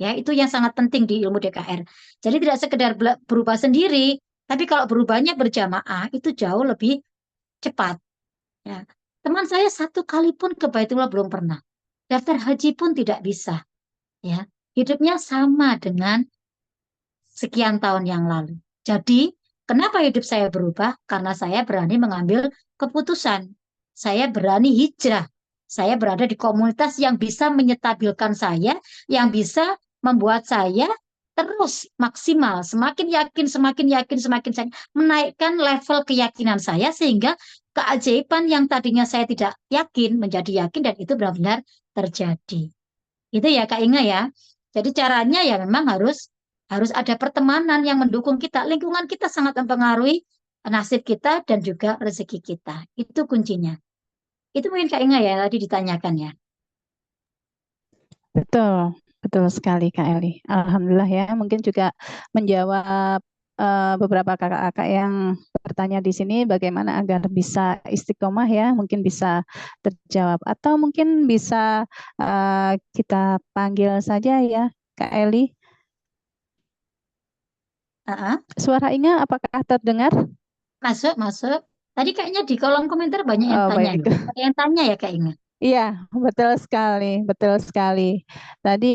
Ya, itu yang sangat penting di ilmu DKR. Jadi tidak sekedar berubah sendiri, tapi kalau berubahnya berjamaah itu jauh lebih cepat. Ya. Teman saya 1 kali pun ke Baitullah belum pernah. Daftar haji pun tidak bisa. Ya, hidupnya sama dengan sekian tahun yang lalu. Jadi, kenapa hidup saya berubah? Karena saya berani mengambil keputusan. Saya berani hijrah. Saya berada di komunitas yang bisa menyetabilkan saya, yang bisa membuat saya terus maksimal, semakin yakin, semakin yakin, semakin saya menaikkan level keyakinan saya sehingga keajaiban yang tadinya saya tidak yakin menjadi yakin dan itu benar-benar terjadi. Itu ya Kak Inga ya. Jadi caranya ya memang harus harus ada pertemanan yang mendukung kita. Lingkungan kita sangat mempengaruhi nasib kita dan juga rezeki kita. Itu kuncinya. Itu mungkin Kak Inga ya tadi ditanyakan ya. Betul, betul sekali Kak Eli. Alhamdulillah ya, mungkin juga menjawab beberapa kakak-kakak yang bertanya di sini bagaimana agar bisa istiqomah ya, mungkin bisa terjawab atau mungkin bisa kita panggil saja ya Kak Eli. Ah, Suara Inga apakah terdengar? masuk, masuk. Tadi kayaknya di kolom komentar banyak yang Oh tanya baik. loh. Ada yang tanya ya Kak Inga? Iya, betul sekali, betul sekali. Tadi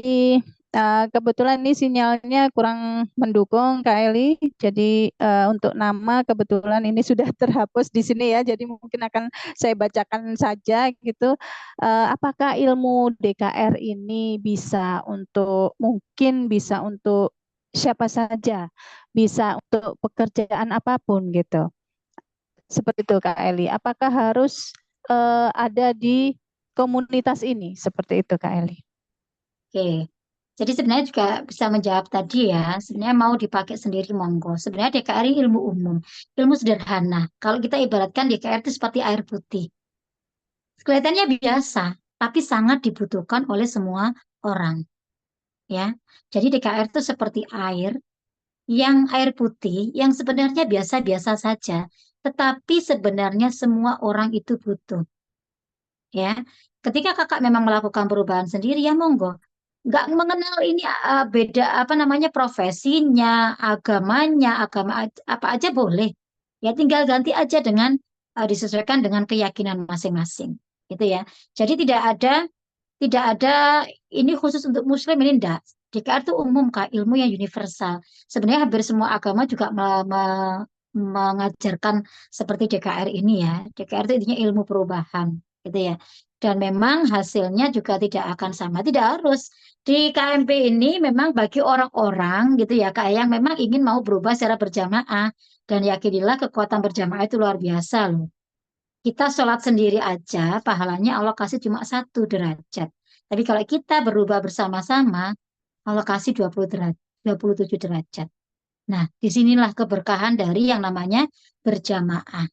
kebetulan ini sinyalnya kurang mendukung, Kak Eli. Jadi untuk nama kebetulan ini sudah terhapus di sini ya. Jadi mungkin akan saya bacakan saja gitu. Apakah ilmu DKR ini bisa untuk mungkin bisa untuk siapa saja, bisa untuk pekerjaan apapun gitu. Seperti itu Kak Eli. Apakah harus ada di komunitas ini? Seperti itu Kak Eli. Oke. Jadi sebenarnya juga bisa menjawab tadi ya. Sebenarnya mau dipakai sendiri monggo. Sebenarnya DKR ini ilmu umum, ilmu sederhana. Kalau kita ibaratkan DKR itu seperti air putih. Kelihatannya biasa, tapi sangat dibutuhkan oleh semua orang, ya. Jadi DKR itu seperti air putih yang sebenarnya biasa-biasa saja, tetapi sebenarnya semua orang itu butuh, ya. Ketika kakak memang melakukan perubahan sendiri, ya monggo. nggak mengenal ini beda apa namanya profesinya, agamanya, apa aja boleh. Ya tinggal ganti aja dengan disesuaikan dengan keyakinan masing-masing, gitu ya. Jadi tidak ada ini khusus untuk muslim ini enggak. DKR itu umum Kak, ilmu yang universal. Sebenarnya hampir semua agama juga mengajarkan seperti DKR ini ya. DKR itu intinya ilmu perubahan gitu ya. Dan memang hasilnya juga tidak akan sama, tidak harus. Di KMP ini memang bagi orang-orang gitu ya, Kak, yang memang ingin mau berubah secara berjamaah. Dan yakinilah kekuatan berjamaah itu luar biasa loh. Kita sholat sendiri aja, pahalanya Allah kasih cuma 1 derajat. Tapi kalau kita berubah bersama-sama, Allah kasih 20 derajat, 27 derajat. Nah, disinilah keberkahan dari yang namanya berjamaah.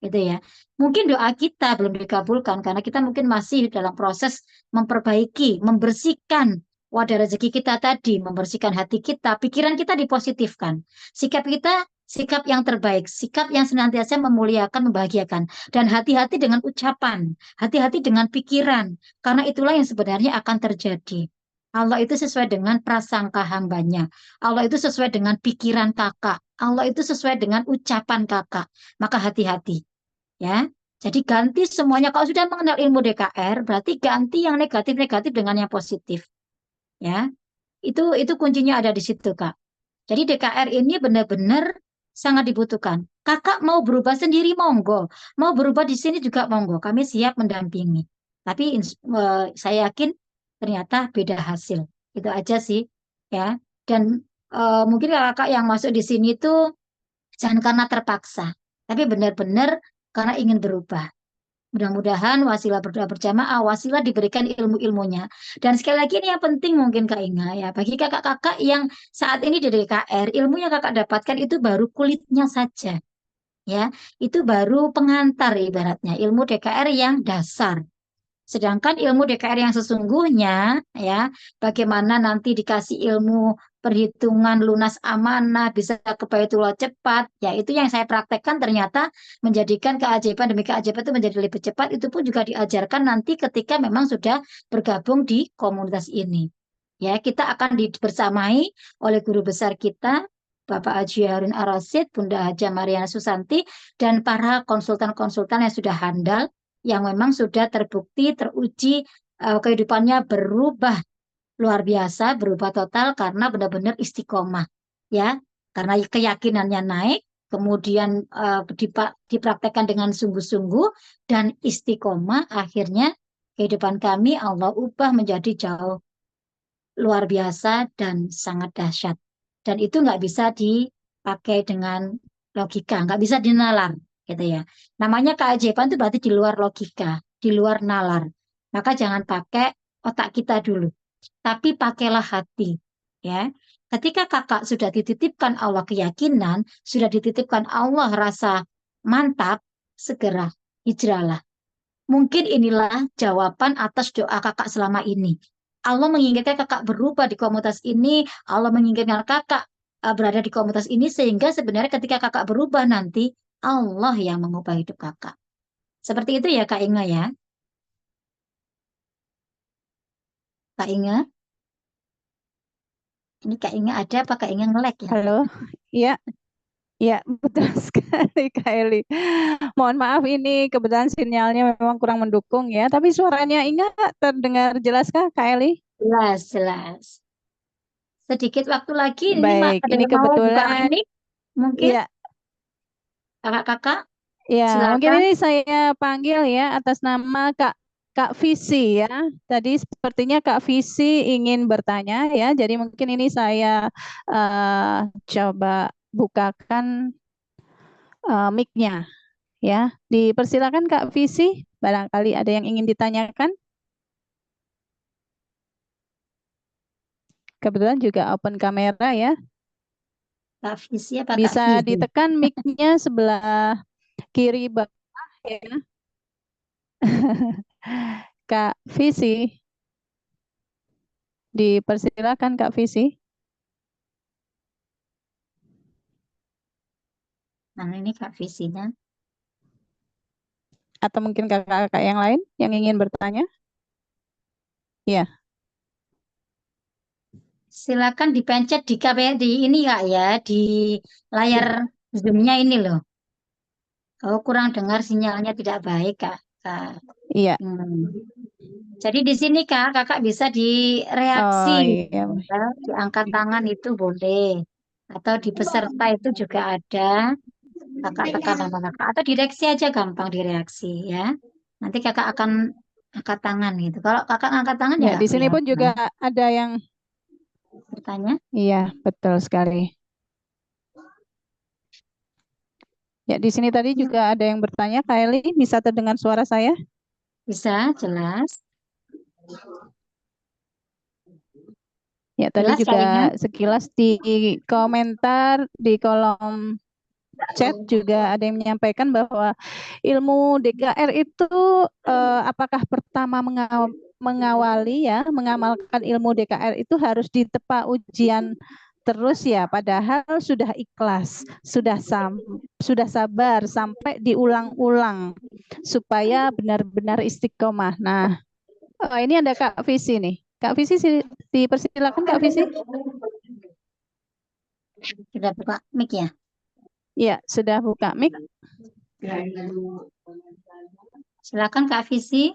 Gitu ya. Mungkin doa kita belum dikabulkan karena kita mungkin masih dalam proses memperbaiki, membersihkan wadah rezeki kita tadi, membersihkan hati kita, pikiran kita dipositifkan. Sikap kita sikap yang terbaik, sikap yang senantiasa memuliakan, membahagiakan, dan hati-hati dengan ucapan, hati-hati dengan pikiran, karena itulah yang sebenarnya akan terjadi. Allah itu sesuai dengan prasangka hambanya. Allah itu sesuai dengan pikiran kakak. Allah itu sesuai dengan ucapan kakak. Maka hati-hati ya. Jadi ganti semuanya. Kalau sudah mengenal ilmu DKR, berarti ganti yang negatif-negatif dengan yang positif, ya. Itu kuncinya ada di situ, Kak. Jadi DKR ini benar-benar sangat dibutuhkan. Kakak mau berubah sendiri, monggo. Mau berubah di sini juga, monggo. Kami siap mendampingi. Tapi saya yakin ternyata beda hasil. Itu aja sih, ya. Dan mungkin kakak yang masuk di sini tuh jangan karena terpaksa, tapi benar-benar karena ingin berubah. Mudah-mudahan wasilah berdoa berjamaah, wasilah diberikan ilmu-ilmunya. Dan sekali lagi ini yang penting mungkin Kak Inga ya, bagi kakak-kakak yang saat ini di DKR, ilmu yang kakak dapatkan itu baru kulitnya saja. Ya, itu baru pengantar ibaratnya ilmu DKR yang dasar. Sedangkan ilmu DKR yang sesungguhnya, ya, bagaimana nanti dikasih ilmu perhitungan lunas amanah, bisa ke Baitullah cepat, ya itu yang saya praktekkan ternyata menjadikan keajaiban demi keajaiban itu menjadi lebih cepat, itu pun juga diajarkan nanti ketika memang sudah bergabung di komunitas ini. Ya, kita akan dibersamai oleh guru besar kita, Bapak Haji Harun Ar-Rasyid, Bunda Haja Mariana Susanti, dan para konsultan-konsultan yang sudah handal yang memang sudah terbukti, teruji kehidupannya berubah luar biasa, berubah total karena benar-benar istiqomah, ya. Karena keyakinannya naik, kemudian dipraktekkan dengan sungguh-sungguh dan istiqomah, akhirnya kehidupan kami Allah ubah menjadi jauh luar biasa dan sangat dahsyat. Dan itu nggak bisa dipakai dengan logika, nggak bisa dinalar, gitu ya. Namanya keajaiban itu berarti di luar logika, di luar nalar. Maka jangan pakai otak kita dulu, tapi pakailah hati, ya. Ketika kakak sudah dititipkan Allah keyakinan, sudah dititipkan Allah rasa mantap, segera hijrahlah. Mungkin inilah jawaban atas doa kakak selama ini. Allah menginginkan kakak berubah di komunitas ini, Allah menginginkan kakak berada di komunitas ini sehingga sebenarnya ketika kakak berubah nanti Allah yang mengubah hidup kakak. Seperti itu ya Kak Inga ya. Kak Inga, ini Kak Inga ada apa Kak Inga ngelek ya? Halo, iya, iya betul sekali Kak Eli. Mohon maaf ini kebetulan sinyalnya memang kurang mendukung ya, tapi suaranya Inga terdengar jelas Kak Kak Eli? Jelas, jelas. Sedikit waktu lagi ini Baik, ada ini yang mau buka kebetulan mic mungkin ya, kakak-kakak ya mungkin silakan. ini saya panggil ya atas nama Kak Visi ya. Tadi sepertinya Kak Visi ingin bertanya ya, jadi mungkin ini saya coba bukakan mic-nya ya. Dipersilakan Kak Visi, barangkali ada yang ingin ditanyakan. Kebetulan juga open kamera ya. Kak Fizi apa Kak Bisa Fizi? ditekan mic-nya sebelah kiri bawah ya. Kak Visi, dipersilakan Kak Visi. Nah ini Kak Fizinya. Atau mungkin kakak-kakak yang lain yang ingin bertanya? Ya, Silakan dipencet di di ini Kak ya, di layar Zoom-nya ini loh. Kalau kurang dengar sinyalnya tidak baik Kak. Kak. Iya. Jadi di sini Kak, Kakak bisa direaksi, Oh iya. ya, diangkat tangan itu boleh. Atau di peserta itu juga ada. Kakak tekan nama kakak atau direaksi aja gampang direaksi ya. Nanti kakak akan angkat tangan gitu. Kalau kakak angkat tangan ya Ya, di nggak sini pun juga kelihatan. ada yang Bertanya iya, betul sekali. Ya, di sini tadi juga ada yang bertanya, Kylie, bisa terdengar suara saya? bisa jelas, Ya, tadi jelas kalinya. juga sekilas di komentar di kolom chat juga ada yang menyampaikan bahwa ilmu DKR itu apakah pertama mengawali ya, mengamalkan ilmu DKR itu harus ditepa ujian terus ya, padahal sudah ikhlas, sudah sabar sampai diulang-ulang supaya benar-benar istiqomah. Nah, ini ada Kak Visi nih. Kak Visi, dipersilakan Kak Visi. Sudah buka mic ya. Ya, sudah buka mic. Silakan Kak Visi.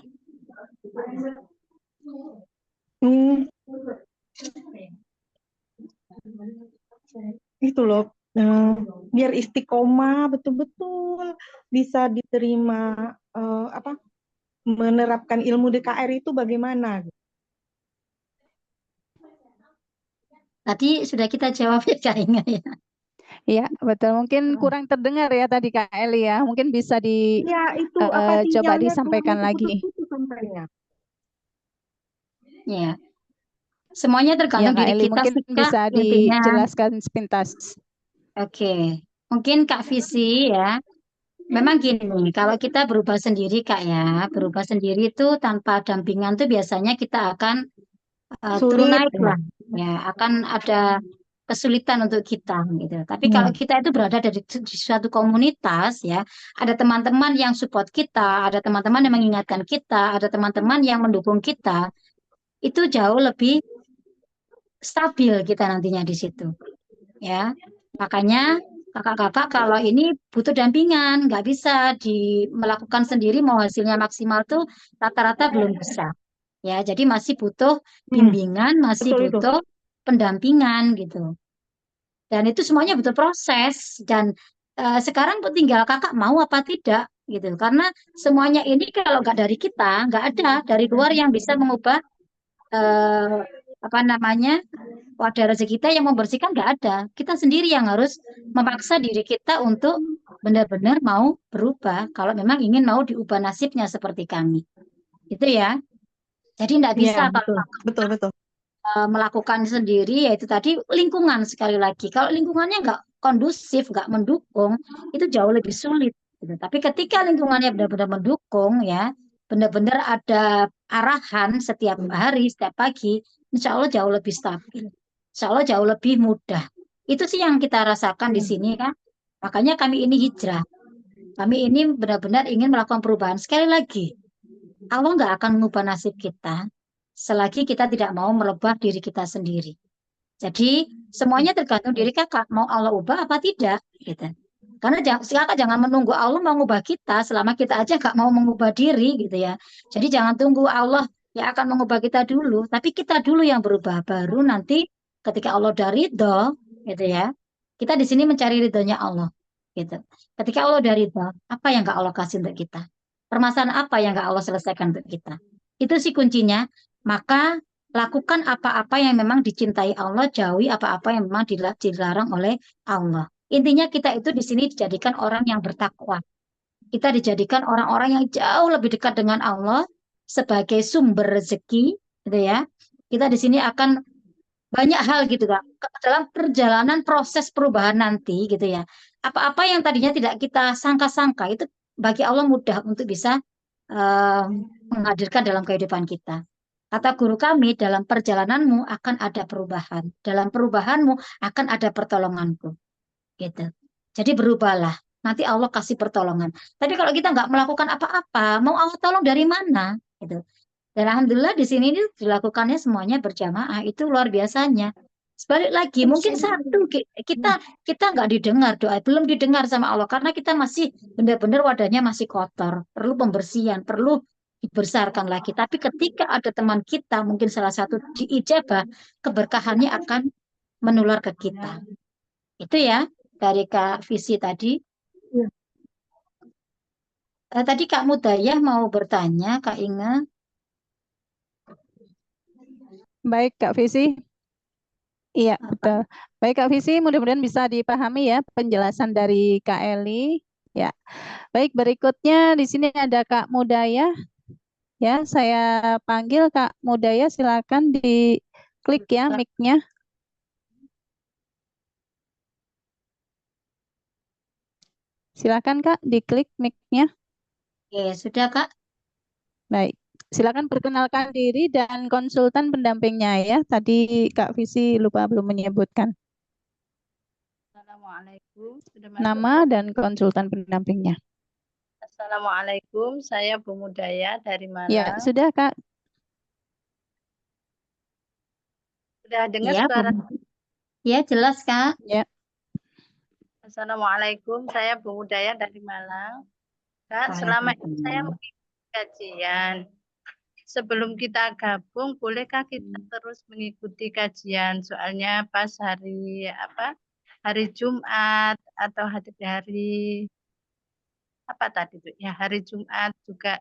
Hmm, itu loh, biar istiqomah betul-betul bisa diterima, apa, menerapkan ilmu DKR itu bagaimana? Tadi sudah kita jawab ya kayaknya ya. Iya, betul. Mungkin kurang terdengar ya tadi Kak Eli ya. Mungkin bisa Ya itu apa coba sinyalnya disampaikan suaranya lagi. putus-putus sampainya. Ya, semuanya Ya tergantung Kak diri Eli, kita mungkin sih Kak. bisa Intinya, dijelaskan sepintas. oke. Mungkin Kak Visi ya. Memang gini, kalau kita berubah sendiri Kak ya, berubah sendiri itu tanpa dampingan tuh biasanya kita akan turun Sulit naik ya. lah, ya akan ada kesulitan untuk kita gitu. Tapi kalau Hmm. kita itu berada di suatu komunitas ya, ada teman-teman yang support kita, ada teman-teman yang mengingatkan kita, ada teman-teman yang mendukung kita, itu jauh lebih stabil kita nantinya di situ ya. Makanya kakak-kakak kalau ini butuh dampingan, nggak bisa melakukan sendiri mau hasilnya maksimal tuh rata-rata belum bisa. Ya, jadi masih butuh Hmm, bimbingan, masih betul itu. butuh pendampingan gitu. Dan itu semuanya butuh proses dan sekarang tinggal kakak mau apa tidak gitu. Karena semuanya ini kalau nggak dari kita, nggak ada dari luar yang bisa mengubah eh, apa namanya wadah rezeki kita yang membersihkan nggak ada. Kita sendiri yang harus memaksa diri kita untuk benar-benar mau berubah. Kalau memang ingin mau diubah nasibnya seperti kami, itu ya. Jadi nggak Iya, bisa kalau betul. Betul, betul. melakukan sendiri, yaitu tadi lingkungan sekali lagi. Kalau lingkungannya nggak kondusif, nggak mendukung, itu jauh lebih sulit. Gitu. Tapi ketika lingkungannya benar-benar mendukung, ya, benar-benar ada arahan setiap hari, setiap pagi, insya Allah jauh lebih stabil. Insya Allah jauh lebih mudah. Itu sih yang kita rasakan di sini kan. Makanya kami ini hijrah. Kami ini benar-benar ingin melakukan perubahan. Sekali lagi, Allah nggak akan mengubah nasib kita selagi kita tidak mau merubah diri kita sendiri. Jadi semuanya tergantung diri kakak mau Allah ubah apa tidak, gitu. Karena kakak jangan menunggu Allah mau mengubah kita selama kita aja nggak mau mengubah diri, gitu ya. Jadi jangan tunggu Allah yang akan mengubah kita dulu, tapi kita dulu yang berubah. Baru nanti ketika Allah udah ridho, gitu ya. Kita di sini mencari ridhonya Allah, gitu. Ketika Allah udah ridho, apa yang nggak Allah kasih untuk kita? Permasalahan apa yang nggak Allah selesaikan untuk kita? Itu sih kuncinya. Maka lakukan apa-apa yang memang dicintai Allah, jauhi apa-apa yang memang dilarang oleh Allah. Intinya kita itu di sini dijadikan orang yang bertakwa. Kita dijadikan orang-orang yang jauh lebih dekat dengan Allah sebagai sumber rezeki, gitu ya. Kita di sini akan banyak hal gitu Kak. Dalam perjalanan proses perubahan nanti gitu ya. Apa-apa yang tadinya tidak kita sangka-sangka itu bagi Allah mudah untuk bisa eh, menghadirkan dalam kehidupan kita. Kata guru kami, dalam perjalananmu akan ada perubahan. Dalam perubahanmu akan ada pertolonganku. Gitu. Jadi berubahlah. Nanti Allah kasih pertolongan. Tapi kalau kita nggak melakukan apa-apa, mau Allah tolong dari mana? Gitu. Dan alhamdulillah di sini ini dilakukannya semuanya berjamaah. Itu luar biasanya. Sebalik lagi, mungkin satu kita nggak didengar doa, belum didengar sama Allah karena kita masih benar-benar wadahnya masih kotor, perlu pembersihan, perlu dibesarkan lagi. Tapi ketika ada teman kita, mungkin salah satu diijabah, keberkahannya akan menular ke kita. Itu ya dari Kak Visi tadi. Iya. Tadi Kak Mudayah mau bertanya, Kak Inge. Baik, Kak Visi. Iya, betul. Baik, Kak Visi, mudah-mudahan bisa dipahami ya penjelasan dari Kak Eli. Ya, baik. Berikutnya di sini ada Kak Mudaya. Ya, saya panggil Kak Mudaya. Silakan diklik ya mic-nya. Silakan Kak, diklik mic-nya. Oke, sudah Kak. Baik. Silakan perkenalkan diri dan konsultan pendampingnya ya. Tadi Kak Visi lupa belum menyebutkan Assalamualaikum. Sudah nama masuk? dan konsultan pendampingnya. Assalamualaikum. Saya Bu Mudaya Ya, dari Malang. sudah Kak. Sudah dengar Ya, suara? ya jelas Kak. Ya. Assalamualaikum. Saya Bu Mudaya dari Malang. Kak, selama ini saya mengikuti kajian. Sebelum kita gabung, bolehkah kita terus mengikuti kajian? Soalnya pas hari Jumat atau hari apa tadi tuh? Ya, hari Jumat juga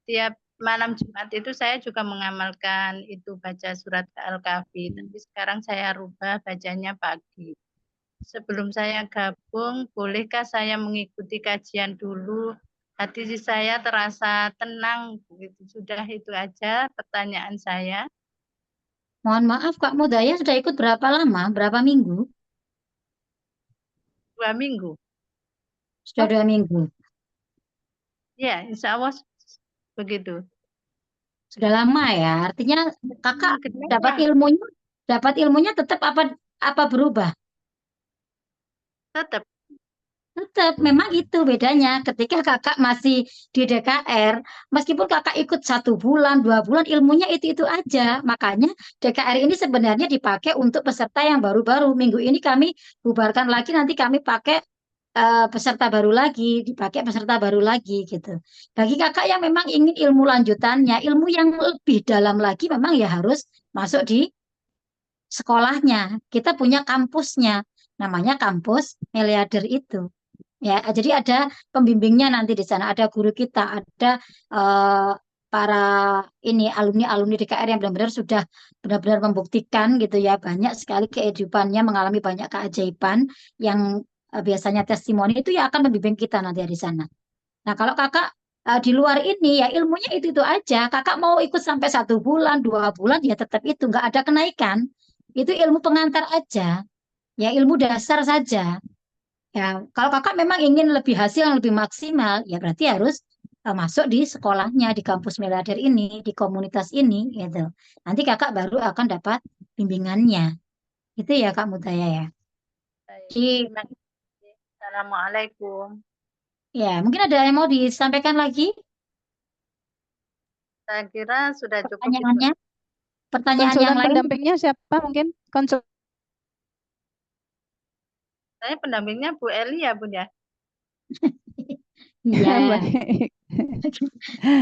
tiap malam Jumat itu saya juga mengamalkan itu baca surat Al-Kahfi. Tapi sekarang saya rubah bacanya pagi. Sebelum saya gabung, bolehkah saya mengikuti kajian dulu? Hati saya terasa tenang. Begitu. Sudah itu aja pertanyaan saya. Mohon maaf Kak Mudaya sudah ikut berapa lama? Berapa minggu? 2 minggu. Sudah 2 minggu. Ya, insya Allah begitu. Sudah lama ya. Artinya Kakak Kenapa? dapat ilmunya tetap apa berubah? Tetap. Tetap, memang itu bedanya. Ketika kakak masih di DKR, meskipun kakak ikut 1 bulan, 2 bulan, ilmunya itu aja. Makanya DKR ini sebenarnya dipakai untuk peserta yang baru-baru. Minggu ini kami bubarkan lagi, nanti kami pakai peserta baru lagi, dipakai peserta baru lagi gitu. Bagi kakak yang memang ingin ilmu lanjutannya, ilmu yang lebih dalam lagi, memang ya harus masuk di sekolahnya. Kita punya kampusnya, namanya kampus Meliader itu. Ya, jadi ada pembimbingnya nanti di sana, ada guru kita, ada para alumni-alumni DKR yang benar-benar sudah benar-benar membuktikan gitu ya, banyak sekali kehidupannya mengalami banyak keajaiban yang biasanya testimoni itu ya akan membimbing kita nanti di sana. Nah, kalau kakak di luar ini ya ilmunya itu aja, kakak mau ikut sampai 1 bulan, 2 bulan ya tetap itu nggak ada kenaikan, itu ilmu pengantar aja, ya ilmu dasar saja. Ya, kalau kakak memang ingin lebih hasil yang lebih maksimal, ya berarti harus masuk di sekolahnya, di kampus Melader ini, di komunitas ini, gitu. Nanti kakak baru akan dapat bimbingannya. Itu ya Kak Mutaya ya. Jadi, Terima kasih. Assalamualaikum. ya mungkin ada yang mau disampaikan lagi Saya kira sudah cukup itu. pertanyaannya? Pertanyaan yang Konsultan lain? pendampingnya siapa mungkin? Saya pendampingnya Bu Eli ya, Bun ya. Iya. Baik.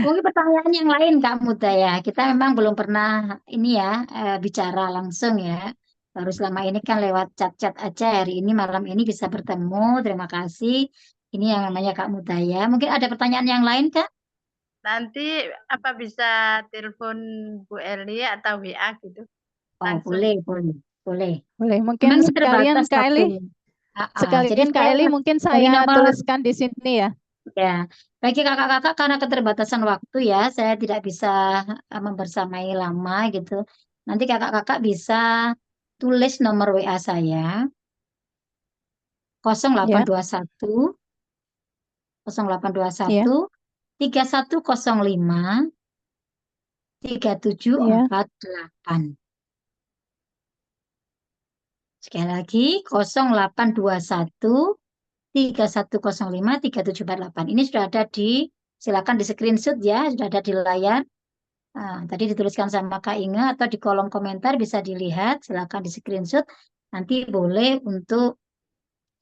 Mungkin pertanyaan yang lain Kak Mutaya. Kita memang belum pernah ini ya bicara langsung ya. Baru selama ini kan lewat chat-chat aja. Hari ini malam ini bisa bertemu. Terima kasih. Ini yang namanya Kak Mutaya. Mungkin ada pertanyaan yang lain Kak? Nanti apa bisa telepon Bu Eli atau WA gitu? Oh, Langsung. boleh. Boleh. Memang Mungkin ini sekalian terbatas Kak Eli, waktunya. Jadi sekalian Kak saya Eli mungkin dari saya nomor tuliskan di sini ya. ya bagi kakak-kakak karena keterbatasan waktu ya, saya tidak bisa membersamai lama gitu. Nanti kakak-kakak bisa tulis nomor WA saya Ya, 0821 ya, 0821 3105 ya. 3748. Sekali lagi 0821 3105 3748. Ini sudah ada silakan di screenshot ya, sudah ada di layar. Tadi dituliskan sama Kak Inge atau di kolom komentar bisa dilihat, silakan di screenshot. Nanti boleh untuk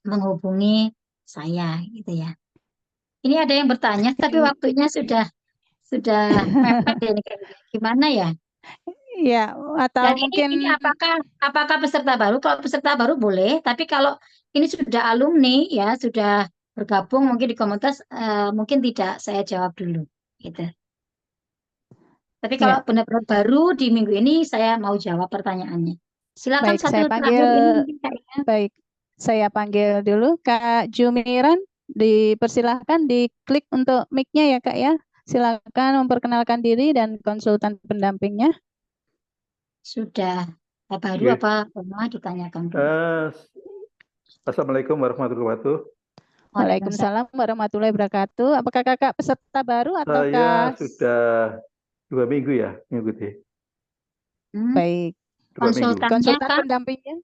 menghubungi saya gitu ya. Ini ada yang bertanya, tapi waktunya sudah mepet ya ini kayaknya. Gimana ya? Ya, atau Dan mungkin ini apakah peserta baru? Kalau peserta baru boleh, tapi kalau ini sudah alumni ya, sudah bergabung mungkin di komunitas, mungkin tidak saya jawab dulu gitu. Tapi kalau ya, benar-benar baru di minggu ini saya mau jawab pertanyaannya. Silakan baik saya satu panggil terakhir ini mungkin Kak Ina. baik. Saya panggil dulu Kak Jumiran, dipersilahkan diklik untuk mic-nya ya Kak ya. Silakan memperkenalkan diri dan konsultan pendampingnya. Sudah baru Oke. apa semua ditanyakan dulu. Assalamualaikum warahmatullahi wabarakatuh. Waalaikumsalam warahmatullahi wabarakatuh. Apakah Kakak peserta baru Saya ataukah sudah 2 minggu ya mengikuti. baik 2 minggu. Konsultannya konsultan Kak? pendampingnya?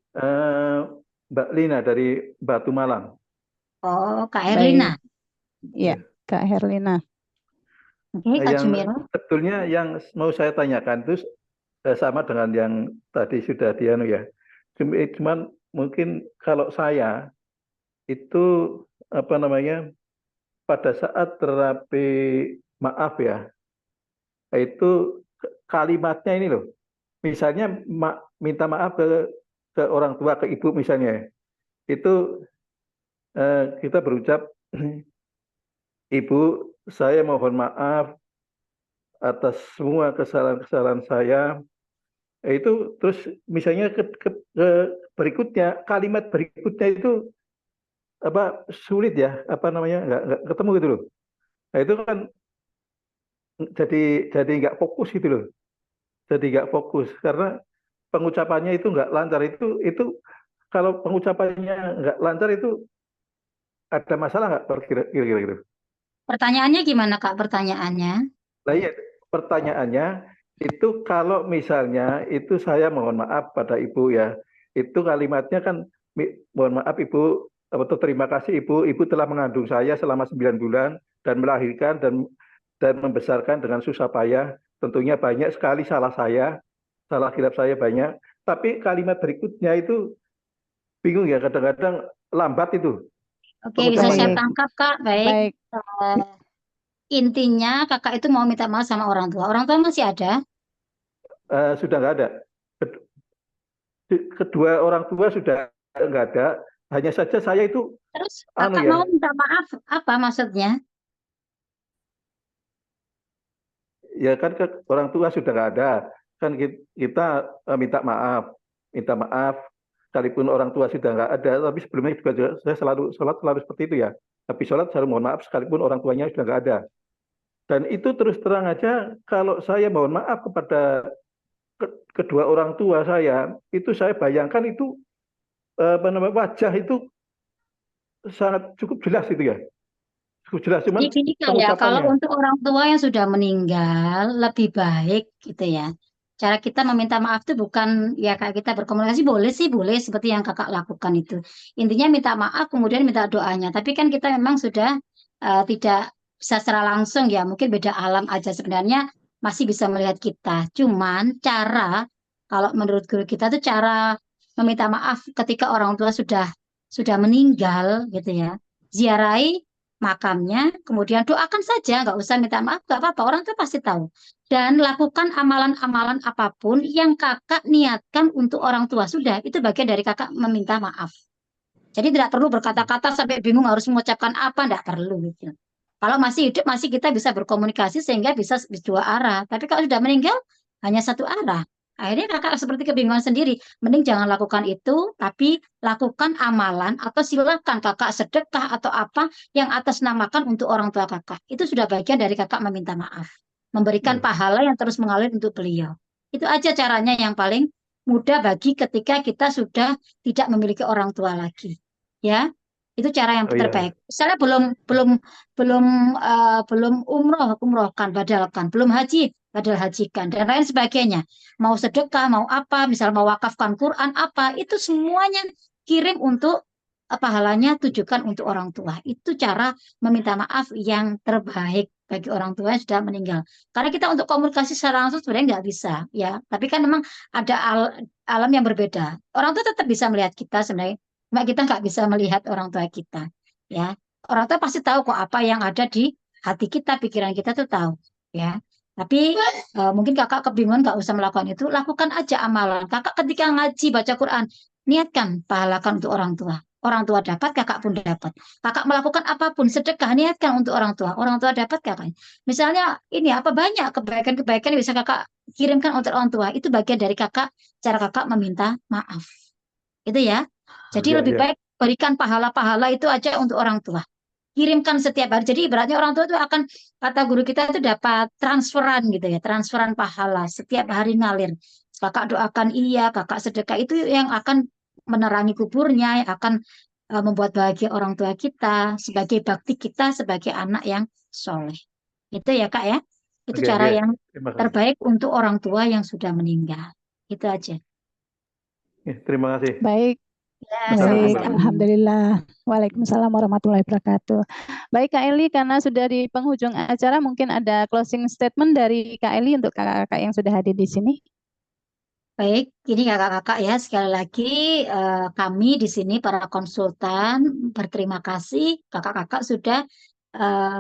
Mbak Lina dari Batu Malang. Oh, Kak Baik. Erlina. Iya, Kak Herlina. Oke, Kak Yang Jumira. sebetulnya yang mau saya tanyakan itu sama dengan yang tadi sudah dianu ya. Cuman mungkin kalau saya itu apa namanya pada saat terapi maaf ya, itu kalimatnya ini loh. Misalnya minta maaf ke orang tua, ke ibu misalnya, itu kita berucap, Ibu, saya mohon maaf atas semua kesalahan-kesalahan saya. Itu terus misalnya berikutnya, kalimat berikutnya itu apa sulit ya, apa namanya nggak ketemu gitu loh. Nah itu kan jadi nggak fokus gitu loh. Jadi nggak fokus karena pengucapannya itu nggak lancar. Itu kalau pengucapannya nggak lancar itu ada masalah nggak kira-kira gitu? Pertanyaannya gimana Kak pertanyaannya? Nah iya, pertanyaannya itu kalau misalnya itu saya mohon maaf pada ibu ya, itu kalimatnya kan mohon maaf ibu atau terima kasih ibu telah mengandung saya selama 9 bulan dan melahirkan dan membesarkan dengan susah payah. Tentunya banyak sekali salah hilaf saya banyak. Tapi kalimat berikutnya itu bingung ya, kadang-kadang lambat itu Oke, bisa saya pengucapannya. tangkap Kak. Baik. Baik, Intinya kakak itu mau minta maaf sama orang tua. Orang tua masih ada? Sudah nggak ada. Kedua orang tua sudah nggak ada. Hanya saja saya itu Terus anu kakak ya, mau minta maaf apa maksudnya? ya kan orang tua sudah nggak ada. Kan kita minta maaf. Sekalipun orang tua sudah nggak ada, tapi sebelumnya juga saya selalu sholat selalu seperti itu ya. Tapi sholat selalu mohon maaf sekalipun orang tuanya sudah nggak ada. Dan itu terus terang aja kalau saya mohon maaf kepada kedua orang tua saya, itu saya bayangkan itu wajah itu sangat cukup jelas itu ya. Cukup jelas Jadi cuman gini Kak ya, kalau pengucapannya. untuk orang tua yang sudah meninggal lebih baik gitu ya. Cara kita meminta maaf itu bukan ya kayak kita berkomunikasi boleh sih boleh seperti yang kakak lakukan itu. Intinya minta maaf kemudian minta doanya. Tapi kan kita memang sudah tidak bisa secara langsung ya. Mungkin beda alam aja sebenarnya masih bisa melihat kita. Cuman cara kalau menurut guru kita tuh cara meminta maaf ketika orang tua sudah meninggal gitu ya. Ziarahi makamnya, kemudian doakan saja, nggak usah minta maaf, nggak apa-apa, orang tuh pasti tahu. Dan lakukan amalan-amalan apapun yang kakak niatkan untuk orang tua. Sudah, itu bagian dari kakak meminta maaf. Jadi tidak perlu berkata-kata sampai bingung harus mengucapkan apa, tidak perlu gitu. Kalau masih hidup, masih kita bisa berkomunikasi sehingga bisa dua arah. Tapi kalau sudah meninggal, hanya satu arah. Akhirnya kakak seperti kebingungan sendiri. Mending jangan lakukan itu, tapi lakukan amalan atau silakan kakak sedekah atau apa yang atas namakan untuk orang tua kakak. Itu sudah bagian dari kakak meminta maaf. Memberikan pahala yang terus mengalir untuk beliau. Itu aja caranya yang paling mudah bagi ketika kita sudah tidak memiliki orang tua lagi. Ya, itu cara yang Oh iya. terbaik. Misalnya belum umrohkan, badalkan, belum haji, badal hajikan, dan lain sebagainya. Mau sedekah, mau apa, misal mau wakafkan Quran, apa, itu semuanya kirim untuk pahalanya tujukan untuk orang tua. Itu cara meminta maaf yang terbaik bagi orang tua yang sudah meninggal. Karena kita untuk komunikasi secara langsung sebenarnya nggak bisa, ya. Tapi kan memang ada alam yang berbeda. Orang tua tetap bisa melihat kita sebenarnya, cuma kita nggak bisa melihat orang tua kita, ya. Orang tua pasti tahu kok apa yang ada di hati kita, pikiran kita tuh tahu, ya. Tapi mungkin kakak kebingungan nggak usah melakukan itu, lakukan aja amalan. Kakak ketika ngaji baca Quran, niatkan pahalakan untuk orang tua. Orang tua dapat, kakak pun dapat. Kakak melakukan apapun, sedekah, niatkan untuk orang tua. Orang tua dapat kakak. Misalnya ini apa banyak kebaikan-kebaikan yang bisa kakak kirimkan untuk orang tua. Itu bagian dari kakak, cara kakak meminta maaf. Itu ya. Jadi Ya, lebih ya. baik berikan pahala-pahala itu aja untuk orang tua. Kirimkan setiap hari. Jadi ibaratnya orang tua itu akan, kata guru kita itu dapat transferan gitu ya, transferan pahala setiap hari ngalir. Kakak doakan iya, kakak sedekah itu yang akan menerangi kuburnya, yang akan membuat bahagia orang tua kita, sebagai bakti kita sebagai anak yang soleh. Itu ya Kak ya. Itu Oke, cara oke. yang Terima kasih. terbaik untuk orang tua yang sudah meninggal. Itu aja. Ya, terima kasih. Baik, Ya, baik. Assalamualaikum. Alhamdulillah. Waalaikumsalam warahmatullahi wabarakatuh. Baik Kak Eli, karena sudah di penghujung acara, mungkin ada closing statement dari Kak Eli untuk kakak-kakak yang sudah hadir di sini. Baik, ini kakak-kakak ya, sekali lagi kami di sini para konsultan berterima kasih kakak-kakak sudah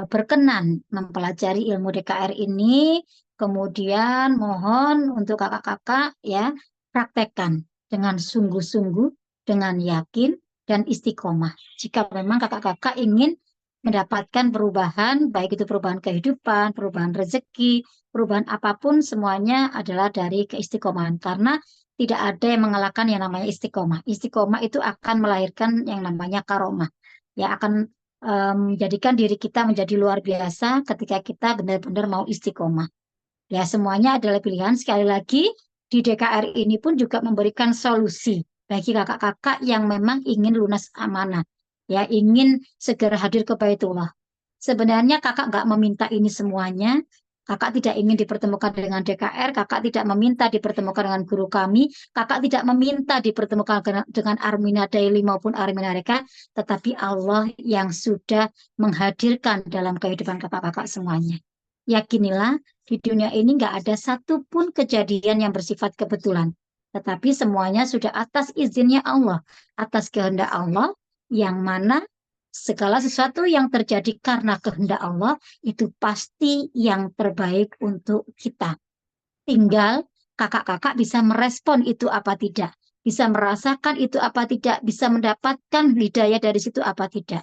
berkenan mempelajari ilmu DKR ini. Kemudian mohon untuk kakak-kakak ya praktekkan dengan sungguh-sungguh, dengan yakin dan istiqomah. Jika memang kakak-kakak ingin mendapatkan perubahan, baik itu perubahan kehidupan, perubahan rezeki, perubahan apapun, semuanya adalah dari keistiqomahan. Karena tidak ada yang mengalahkan yang namanya istiqomah. Istiqomah itu akan melahirkan yang namanya karomah. Ya, akan menjadikan diri kita menjadi luar biasa ketika kita benar-benar mau istiqomah. Ya, semuanya adalah pilihan. Sekali lagi, di DKR ini pun juga memberikan solusi bagi kakak-kakak yang memang ingin lunas amanah. Ya, ingin segera hadir ke Baitullah. Sebenarnya kakak nggak meminta ini semuanya. Kakak tidak ingin dipertemukan dengan DKR, kakak tidak meminta dipertemukan dengan guru kami, kakak tidak meminta dipertemukan dengan Armina Daily maupun Armina Reka, tetapi Allah yang sudah menghadirkan dalam kehidupan kakak-kakak semuanya. Yakinilah, di dunia ini nggak ada satupun kejadian yang bersifat kebetulan, tetapi semuanya sudah atas izinnya Allah, atas kehendak Allah, yang mana segala sesuatu yang terjadi karena kehendak Allah itu pasti yang terbaik untuk kita. Tinggal kakak-kakak bisa merespon itu apa tidak, bisa merasakan itu apa tidak, bisa mendapatkan hidayah dari situ apa tidak.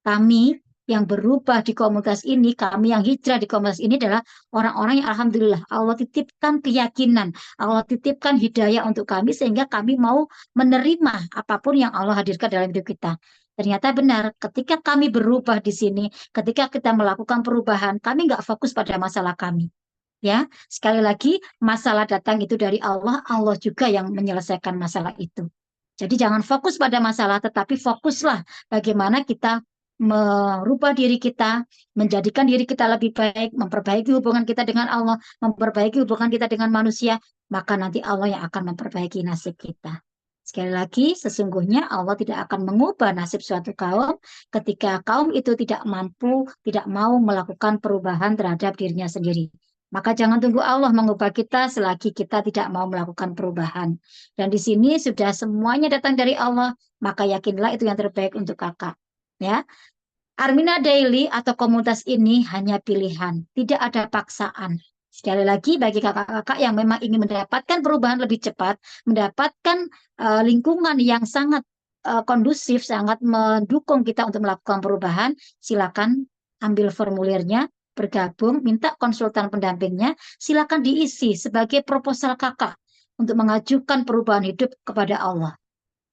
Kami yang berubah di komunitas ini, kami yang hijrah di komunitas ini adalah orang-orang yang alhamdulillah Allah titipkan keyakinan, Allah titipkan hidayah untuk kami sehingga kami mau menerima apapun yang Allah hadirkan dalam hidup kita. Ternyata benar, ketika kami berubah di sini, ketika kita melakukan perubahan, kami nggak fokus pada masalah kami. Ya, sekali lagi, masalah datang itu dari Allah, Allah juga yang menyelesaikan masalah itu. Jadi jangan fokus pada masalah, tetapi fokuslah bagaimana kita merubah diri kita, menjadikan diri kita lebih baik, memperbaiki hubungan kita dengan Allah, memperbaiki hubungan kita dengan manusia, maka nanti Allah yang akan memperbaiki nasib kita. Sekali lagi, sesungguhnya Allah tidak akan mengubah nasib suatu kaum ketika kaum itu tidak mampu, tidak mau melakukan perubahan terhadap dirinya sendiri. Maka jangan tunggu Allah mengubah kita selagi kita tidak mau melakukan perubahan. Dan di sini sudah semuanya datang dari Allah, maka yakinlah itu yang terbaik untuk kakak. Ya, Armina Daily atau komunitas ini hanya pilihan, tidak ada paksaan. Sekali lagi bagi kakak-kakak yang memang ingin mendapatkan perubahan lebih cepat, mendapatkan lingkungan yang sangat kondusif, sangat mendukung kita untuk melakukan perubahan, silakan ambil formulirnya, bergabung, minta konsultan pendampingnya, silakan diisi sebagai proposal kakak untuk mengajukan perubahan hidup kepada Allah.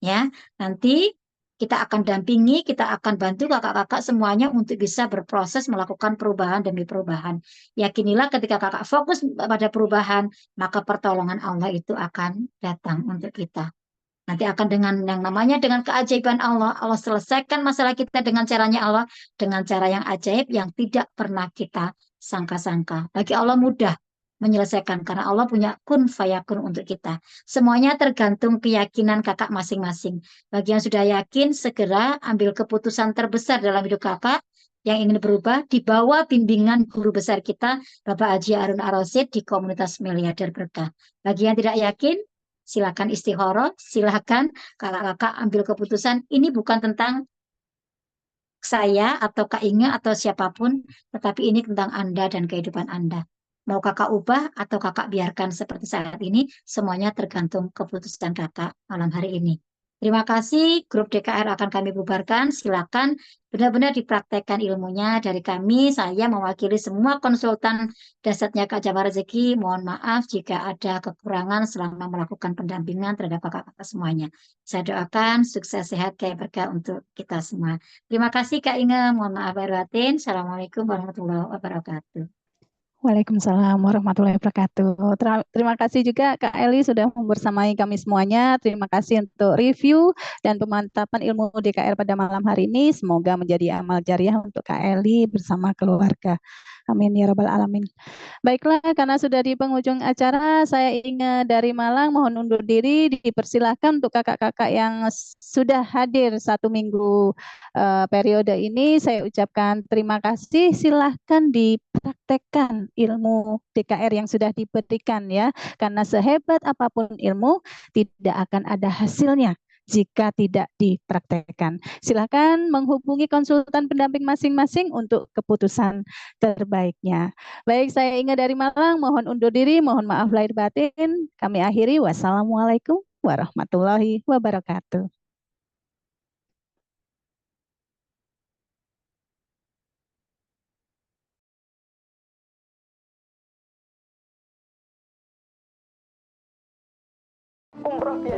Ya, nanti kita akan dampingi, kita akan bantu kakak-kakak semuanya untuk bisa berproses melakukan perubahan demi perubahan. Yakinilah ketika kakak fokus pada perubahan, maka pertolongan Allah itu akan datang untuk kita. Nanti akan dengan yang namanya dengan keajaiban Allah, Allah selesaikan masalah kita dengan caranya Allah, dengan cara yang ajaib yang tidak pernah kita sangka-sangka. Bagi Allah mudah menyelesaikan karena Allah punya kun fayakun untuk kita. Semuanya tergantung keyakinan kakak masing-masing. Bagi yang sudah yakin, segera ambil keputusan terbesar dalam hidup kakak, yang ingin berubah di bawah bimbingan guru besar kita, Bapak Haji Harun Ar-Rasyid di komunitas Miliarder Berkah. Bagi yang tidak yakin, silakan istikharah, silakan kakak-kakak ambil keputusan. Ini bukan tentang saya atau Kak Inge atau siapapun, tetapi ini tentang Anda dan kehidupan Anda. Mau kakak ubah atau kakak biarkan seperti saat ini, semuanya tergantung keputusan kakak malam hari ini. Terima kasih, grup DKR akan kami bubarkan. Silakan benar-benar dipraktekkan ilmunya dari kami. Saya mewakili semua konsultan dasarnya Kak Jabar Rezeki. Mohon maaf jika ada kekurangan selama melakukan pendampingan terhadap kakak-kakak semuanya. Saya doakan sukses sehat kayak berkah untuk kita semua. Terima kasih Kak Inge. Mohon maaf lahir batin. Assalamualaikum warahmatullahi wabarakatuh. Waalaikumsalam warahmatullahi wabarakatuh. Terima kasih juga Kak Eli sudah membersamai kami semuanya. Terima kasih untuk review dan pemantapan ilmu DKR pada malam hari ini. Semoga menjadi amal jariah untuk Kak Eli bersama keluarga. Amin ya rabbal alamin. Baiklah, karena sudah di penghujung acara, saya Inge dari Malang mohon undur diri. Dipersilahkan untuk kakak-kakak yang sudah hadir 1 minggu periode ini, saya ucapkan terima kasih. Silahkan dipraktekkan ilmu DKR yang sudah diberikan ya, karena sehebat apapun ilmu tidak akan ada hasilnya jika tidak dipraktekkan. Silakan menghubungi konsultan pendamping masing-masing untuk keputusan terbaiknya. Baik, saya Inge dari Malang, mohon undur diri, mohon maaf lahir batin. Kami akhiri, wassalamualaikum warahmatullahi wabarakatuh. Umroh biaya